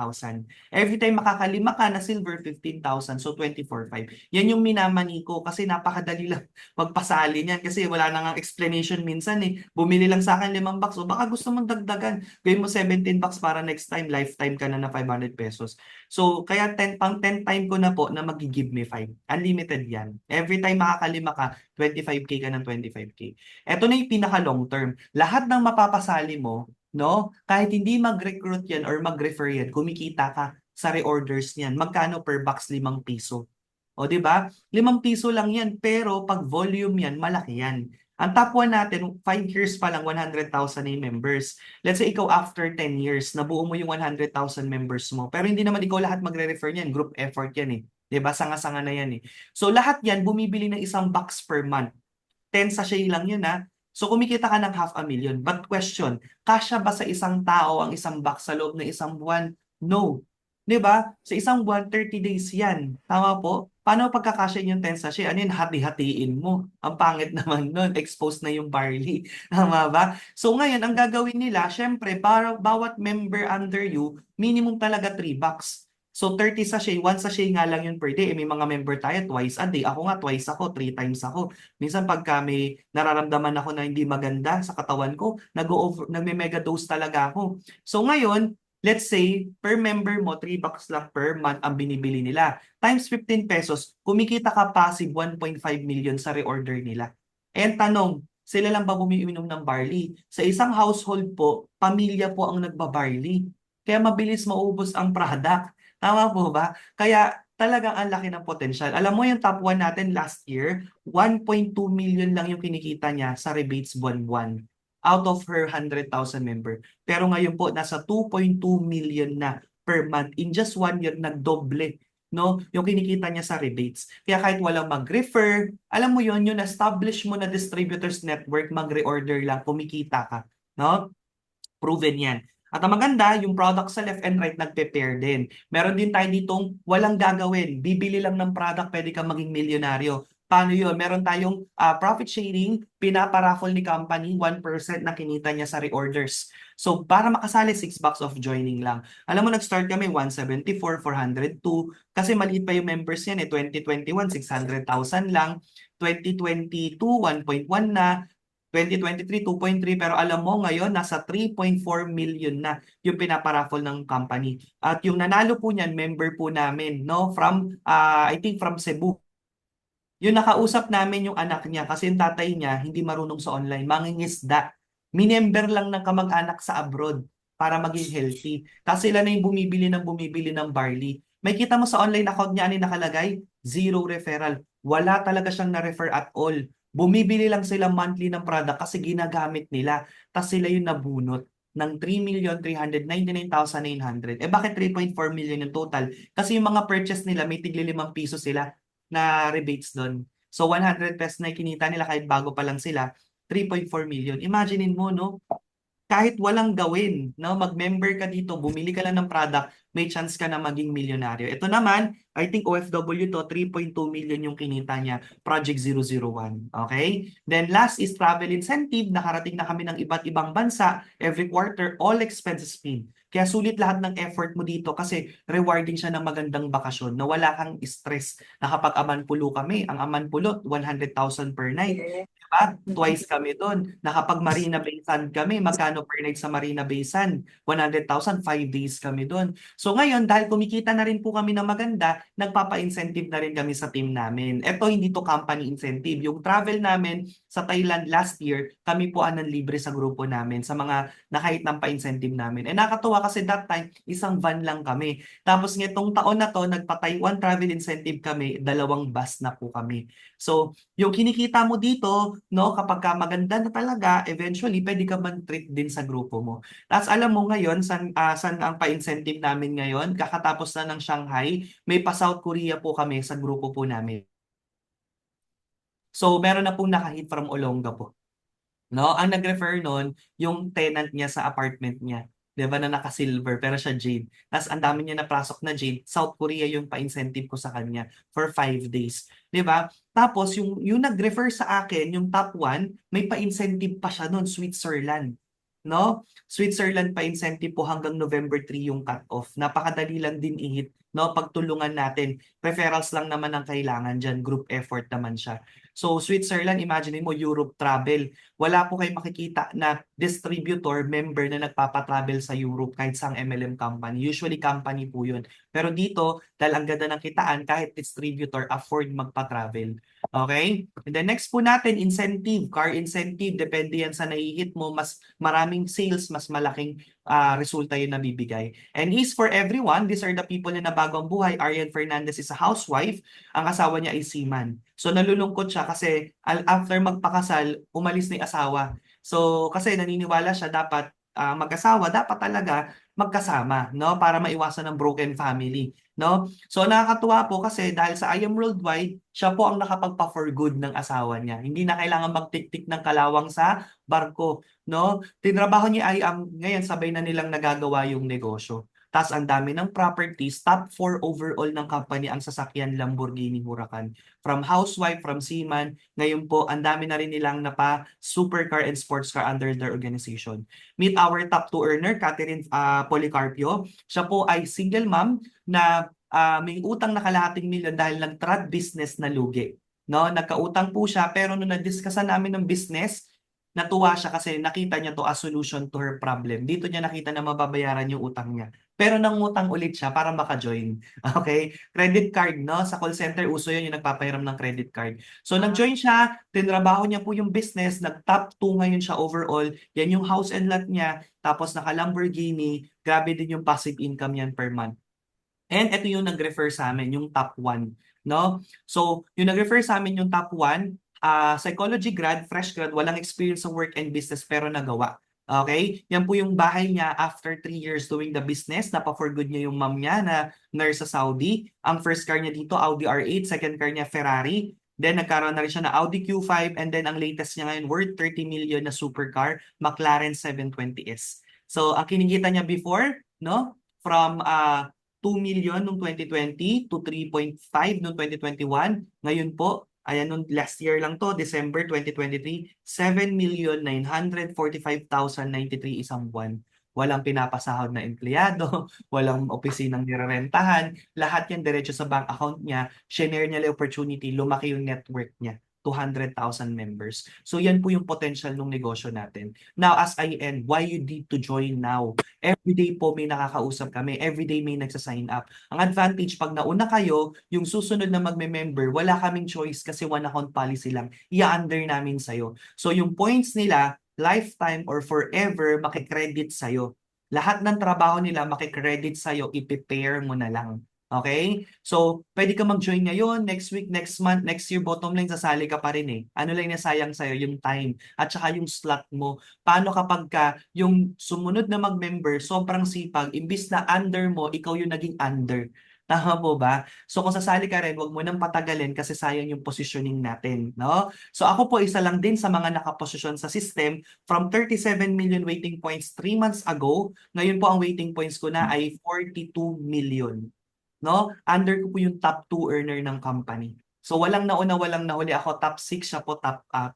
Every time makakalima ka na Silver, 15,000, so 24.5. Yan yung minamani ko kasi napakadali lang magpasali niyan kasi wala nang explanation minsan eh. Bumili lang sa akin 5 bucks o baka gusto mong dagdagan, gawin mo 17 bucks para next time, lifetime ka na 500 pesos. So kaya 10 time ko na po na mag-give me 5. Unlimited yan. Every time makakalima ka, 25K ka ng 25K. Ito na yung pinaka long term. Lahat ng mapapasali mo, no? Kahit hindi mag-recruit yan or mag-refer yan, kumikita ka sa reorders niyan. Magkano per box? 5 piso. O, di ba? 5 piso lang yan, pero pag volume yan, malaki yan. Ang top 1 natin, 5 years pa lang, 100,000 na yung members. Let's say ikaw after 10 years, nabuo mo yung 100,000 members mo. Pero hindi naman ikaw lahat magre-refer niyan. Group effort yan eh. 'Di ba? Sanga-sanga na yan eh. So lahat yan, bumibili ng 1 box per month. 10 sachet lang yun ha. So kumikita ka ng 500,000. But question, kasya ba sa isang tao ang 1 box sa loob ng 1 buwan? No. 'Di ba? Sa 1 buwan, 30 days yan. Tama po? paano pagkakasya yung 10 sachet? Ano yun, hati-hatiin mo. Ang pangit naman nun, exposed na yung barley. Tama ba? So ngayon, ang gagawin nila, syempre, para bawat member under you, minimum talaga 3 bucks. So 30 sachet, 1 sachet nga lang yun per day. May mga member tayo, twice a day. Ako nga, twice ako, 3 times ako. Minsan pagka may nararamdaman ako na hindi maganda sa katawan ko, nagme-mega dose talaga ako. So ngayon, let's say, per member mo, 3 bucks lang per month ang binibili nila. Times 15 pesos, kumikita ka passive 1.5 million sa reorder nila. And tanong, sila lang ba bumiinom ng barley? Sa isang household po, pamilya po ang nagbabarley. Kaya mabilis maubos ang product. Tama po ba? Kaya talagang ang laki ng potensyal. Alam mo yung top 1 natin last year, 1.2 million lang yung kinikita niya sa rebates buwan-buwan out of her 100,000 member. Pero ngayon po, nasa 2.2 million na per month. In just 1 year, nagdoble, no? Yung kinikita niya sa rebates. Kaya kahit walang mag-refer, alam mo yon, yung establish mo na distributors network, mag-reorder lang, kumikita ka, no? Proven yan. At ang maganda, yung product sa left and right nagpe-pair din. Meron din tayo ditong walang gagawin. Bibili lang ng product, pwede kang maging milyonaryo. Paano yun? Meron tayong profit sharing, pinaparaffle ni company, 1% na kinita niya sa reorders. So, para makasali, 6 bucks of joining lang. Alam mo, nag-start kami 174, 402, kasi maliit pa yung members yan eh. 2021, 600,000 lang. 2022, 1.1 na. 2023, 2.3, pero alam mo ngayon nasa 3.4 million na yung pinaparaffle ng company. At yung nanalo po niyan, member po namin, no, from I think from Cebu. Yung nakausap namin yung anak niya kasi yung tatay niya hindi marunong sa online, mangingisda. Minember lang ng kamag-anak sa abroad para maging healthy. Kasi sila na yung bumibili ng barley. May kita mo sa online account niya, ano yung nakalagay? Zero referral. Wala talaga siyang na-refer at all. Bumibili lang sila monthly ng product kasi ginagamit nila. Tapos sila yung nabunot ng 3,399,900. Eh bakit 3.4 million yung total? Kasi yung mga purchase nila, may tigli 5 piso sila na rebates doon. So 100 pesos na kinita nila kahit bago pa lang sila, 3.4 million. Imaginein mo, no? Kahit walang gawin, no, mag-member ka dito, bumili ka lang ng product, may chance ka na maging milyonaryo. Ito naman, I think OFW to, 3.2 million yung kinita niya, Project 001. Okay? Then last is travel incentive. Nakarating na kami ng iba't ibang bansa every quarter, all expenses paid. Kaya sulit lahat ng effort mo dito kasi rewarding siya ng magandang bakasyon na wala kang stress na kapag Amanpulo kami, ang Amanpulo, 100,000 per night. Twice kami doon. Nakapag Marina Bay Sand kami, magkano per night sa Marina Bay Sand? 100,000, 5 days kami doon. So ngayon, dahil kumikita na rin po kami ng maganda, nagpapa-incentive na rin kami sa team namin. Ito, hindi to company incentive. Yung travel namin sa Thailand last year, kami po ang nanlibre sa grupo namin, sa mga nakahit ng pa-incentive namin. Eh nakatuwa kasi that time, isang van lang kami. Tapos ngitong taon na to, nagpa-Taiwan travel incentive kami, 2 bus na po kami. So, yung kinikita mo dito, no, kapag ka maganda na talaga, eventually, pwede ka man-treat din sa grupo mo. Tapos alam mo ngayon, san ang pa-incentive namin ngayon, kakatapos na ng Shanghai, may pa-South Korea po kami sa grupo po namin. So, meron na pong nakahit from Olongapo. No, ang nag-refer nun, yung tenant niya sa apartment niya. 'Di ba na naka-silver pero siya jade. Tapos ang dami niya napasok na jade. South Korea yung pa-incentive ko sa kanya for 5 days. 'Di ba? Tapos yung nag-refer sa akin, yung top 1, may pa-incentive pa siya noon, Switzerland. No? Switzerland pa-incentive po hanggang November 3 yung cut-off. Napakadali lang din i-hit. No, pagtulungan natin. Referrals lang naman ang kailangan diyan, group effort naman siya. So Switzerland, imagine mo Europe travel. Wala po kayong makikita na distributor, member na nagpapa-travel sa Europe kahit sa MLM company. Usually company po yun. Pero dito, dahil ang ganda ng kitaan, kahit distributor, afford magpa-travel. Okay? And then next po natin, incentive, car incentive. Depende yan sa nai-hit mo. Mas maraming sales, mas malaking resulta yun na bibigay. And is for everyone, these are the people na nabago ang buhay. Arian Fernandez is a housewife. Ang asawa niya ay seaman. So nalulungkot siya kasi after magpakasal, umalis na yung asawa. So kasi naniniwala siya dapat mag-asawa, dapat talaga magkasama, no? Para maiwasan ng broken family, no? So nakakatuwa po kasi dahil sa I Am Worldwide, siya po ang nakapagpa-for good ng asawa niya. Hindi na kailangan magtik-tik ng kalawang sa barko, no? Tinrabaho niya I Am, ngayon sabay na nilang nagagawa yung negosyo. Taas ang dami ng properties, top 4 overall ng company ang sasakyan Lamborghini Huracan. From housewife, from seaman, ngayon po ang dami na rin nilang napa supercar and sports car under their organization. Meet our top 2 earner, Catherine Policarpio. Siya po ay single mom na may utang na kalahating milyon dahil nag-trad business na lugi. No, nagkautang po siya pero nung na-discussan namin ng business, natuwa siya kasi nakita niya to as solution to her problem. Dito niya nakita na mababayaran yung utang niya. Pero nangutang ulit siya para maka-join. Okay? Credit card, no? Sa call center, uso yun yung nagpapahiram ng credit card. So, nag-join siya, tinrabaho niya po yung business, nag-top 2 ngayon siya overall. Yan yung house and lot niya. Tapos naka-Lamborghini. Grabe din yung passive income yan per month. And ito yung nag-refer sa amin, yung top 1. No? So, yung nag-refer sa amin yung top 1, psychology grad, fresh grad, walang experience sa work and business pero nagawa. Okay? Yan po yung bahay niya after 3 years doing the business. Napa-for good niya yung mom niya na nurse sa Saudi. Ang first car niya dito, Audi R8. Second car niya, Ferrari. Then nagkaroon na rin siya na Audi Q5. And then ang latest niya ngayon, worth 30 million na supercar, McLaren 720S. So, ang kinikita niya before, no? From 2 million noong 2020 to 3.5 noong 2021. Ngayon po, ayan nung last year lang to, December 2023, 7,945,093 isang buwan. Walang pinapasahod na empleyado, walang opisinang nirerentahan, lahat yan diretso sa bank account niya, share niya yung opportunity, lumaki yung network niya. 200,000 members. So yan po yung potential ng negosyo natin. Now, as I end, why you need to join now? Everyday po may nakakausap kami. Everyday may nagsasign up. Ang advantage, pag nauna kayo, yung susunod na magme-member, wala kaming choice kasi one account policy lang. I-under namin sa'yo. So yung points nila, lifetime or forever, makikredit sa'yo. Lahat ng trabaho nila, makikredit sa'yo, i-prepare mo na lang. Okay? So, pwede ka mag-join ngayon, next week, next month, next year, bottom line, sasali ka pa rin eh. Ano lang nasayang sa'yo? Yung time at saka yung slot mo. Paano kapag ka yung sumunod na mag-member, sobrang sipag, imbis na under mo, ikaw yung naging under. Tama po ba? So, kung sasali ka rin, wag mo nang patagalin kasi sayang yung positioning natin. No? So, ako po isa lang din sa mga nakaposisyon sa system from 37 million waiting points 3 months ago. Ngayon po ang waiting points ko na ay 42 million. No? Under ko po yung top 2 earner ng company. So walang nauna, walang nahuli. Ako top 6, siya po top 2.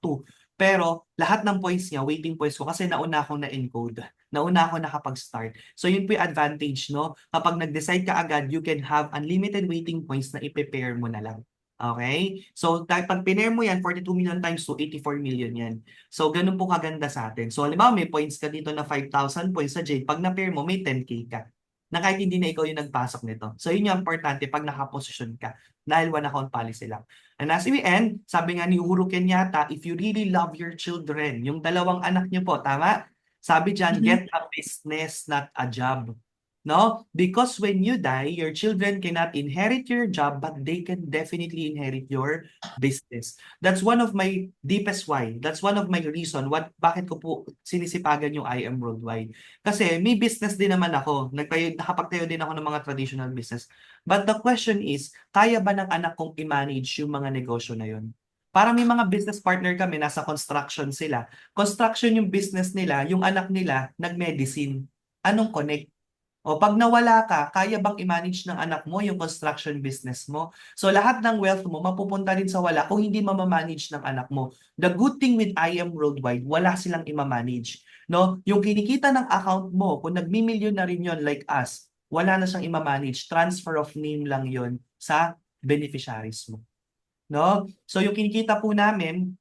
Pero lahat ng points niya, waiting points ko kasi nauna akong na-encode. Nauna ako nakapag-start. So yun po yung advantage, no? Kapag nag-decide ka agad, you can have unlimited waiting points na i-prepare mo na lang. Okay? So pag pinair mo yan, 42 million times 2, 84 million yan. So ganun po kaganda sa atin. So halimbawa may points ka dito na 5,000 points sa Jade. Pag na-pair mo, may 10K ka na kahit hindi na ikaw yung nagpasok nito. So yun yung importante pag nakaposisyon ka dahil one account policy lang. And as we end, sabi nga ni Uhuru Kenyatta, if you really love your children, yung dalawang anak niyo po, tama? Sabi dyan, get a business, not a job. No? Because when you die, your children cannot inherit your job, but they can definitely inherit your business. That's one of my deepest why. That's one of my reason bakit ko po sinisipagan yung I Am Worldwide. Kasi may business din naman ako. Nakapagtayo din ako ng mga traditional business. But the question is, kaya ba ng anak kong i-manage yung mga negosyo na yun? Para may mga business partner kami, nasa construction sila. Construction yung business nila, yung anak nila, nag-medicine. Anong connect? O pag nawala ka, kaya bang i-manage ng anak mo yung construction business mo? So lahat ng wealth mo mapupunta rin sa wala kung hindi mamamanage ng anak mo. The good thing with I Am Worldwide, wala silang i-manage. No? Yung kinikita ng account mo, kung nagmimilyon na rin yon like us, wala na siyang i-manage. Transfer of name lang yon sa beneficiaries mo. No? So yung kinikita po namin,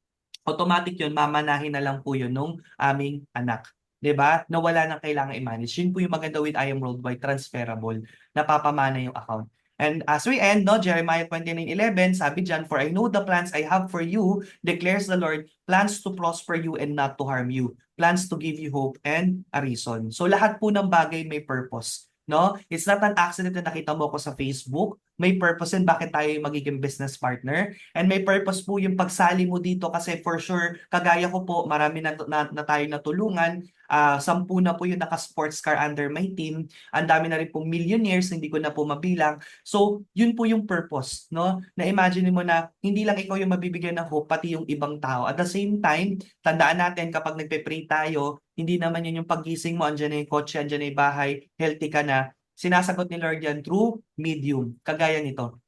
automatic yun, mamanahin na lang po yun nung aming anak. 'Di ba? Na wala nang kailangan i-manage. Yun po yung maganda with I Am Worldwide, transferable. Napapamana yung account. And as we end, no, Jeremiah 29:11, sabi dyan, for I know the plans I have for you, declares the Lord, plans to prosper you and not to harm you. Plans to give you hope and a reason. So lahat po ng bagay may purpose. No? It's not an accident na nakita mo ko sa Facebook. May purpose din bakit tayo yung magiging business partner. And may purpose po yung pagsali mo dito kasi for sure, kagaya ko po, marami na tayo natulungan. 10 na po yung naka-sports car under my team. Ang dami na rin po millionaires, hindi ko na po mabilang. So, yun po yung purpose, no? Na-imagine mo na hindi lang ikaw yung mabibigyan ng hope, pati yung ibang tao. At the same time, tandaan natin kapag nagpe-pray tayo, hindi naman yun yung paggising mo, andyan na yung kotse, andyan na yung bahay, healthy ka na. sinasagot ni Lord yan through medium, kagaya nito.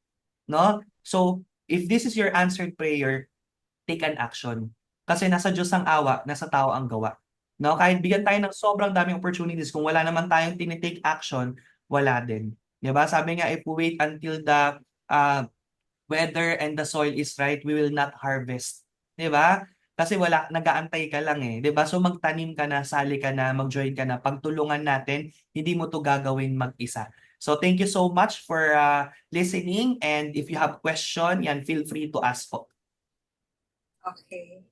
No? So, if this is your answered prayer, take an action. Kasi nasa Diyos ang awa, nasa tao ang gawa. No? Kahit bigyan tayo ng sobrang daming opportunities, kung wala naman tayong tinitake action, wala din. Diba? Sabi nga, if we wait until the weather and the soil is right, we will not harvest. Diba? Kasi wala, nag-aantay ka lang eh. Diba? So magtanim ka na, sali ka na, mag-join ka na, pagtulungan natin, hindi mo to gagawin mag-isa. So thank you so much for listening, and if you have question, yan, feel free to ask po. Okay.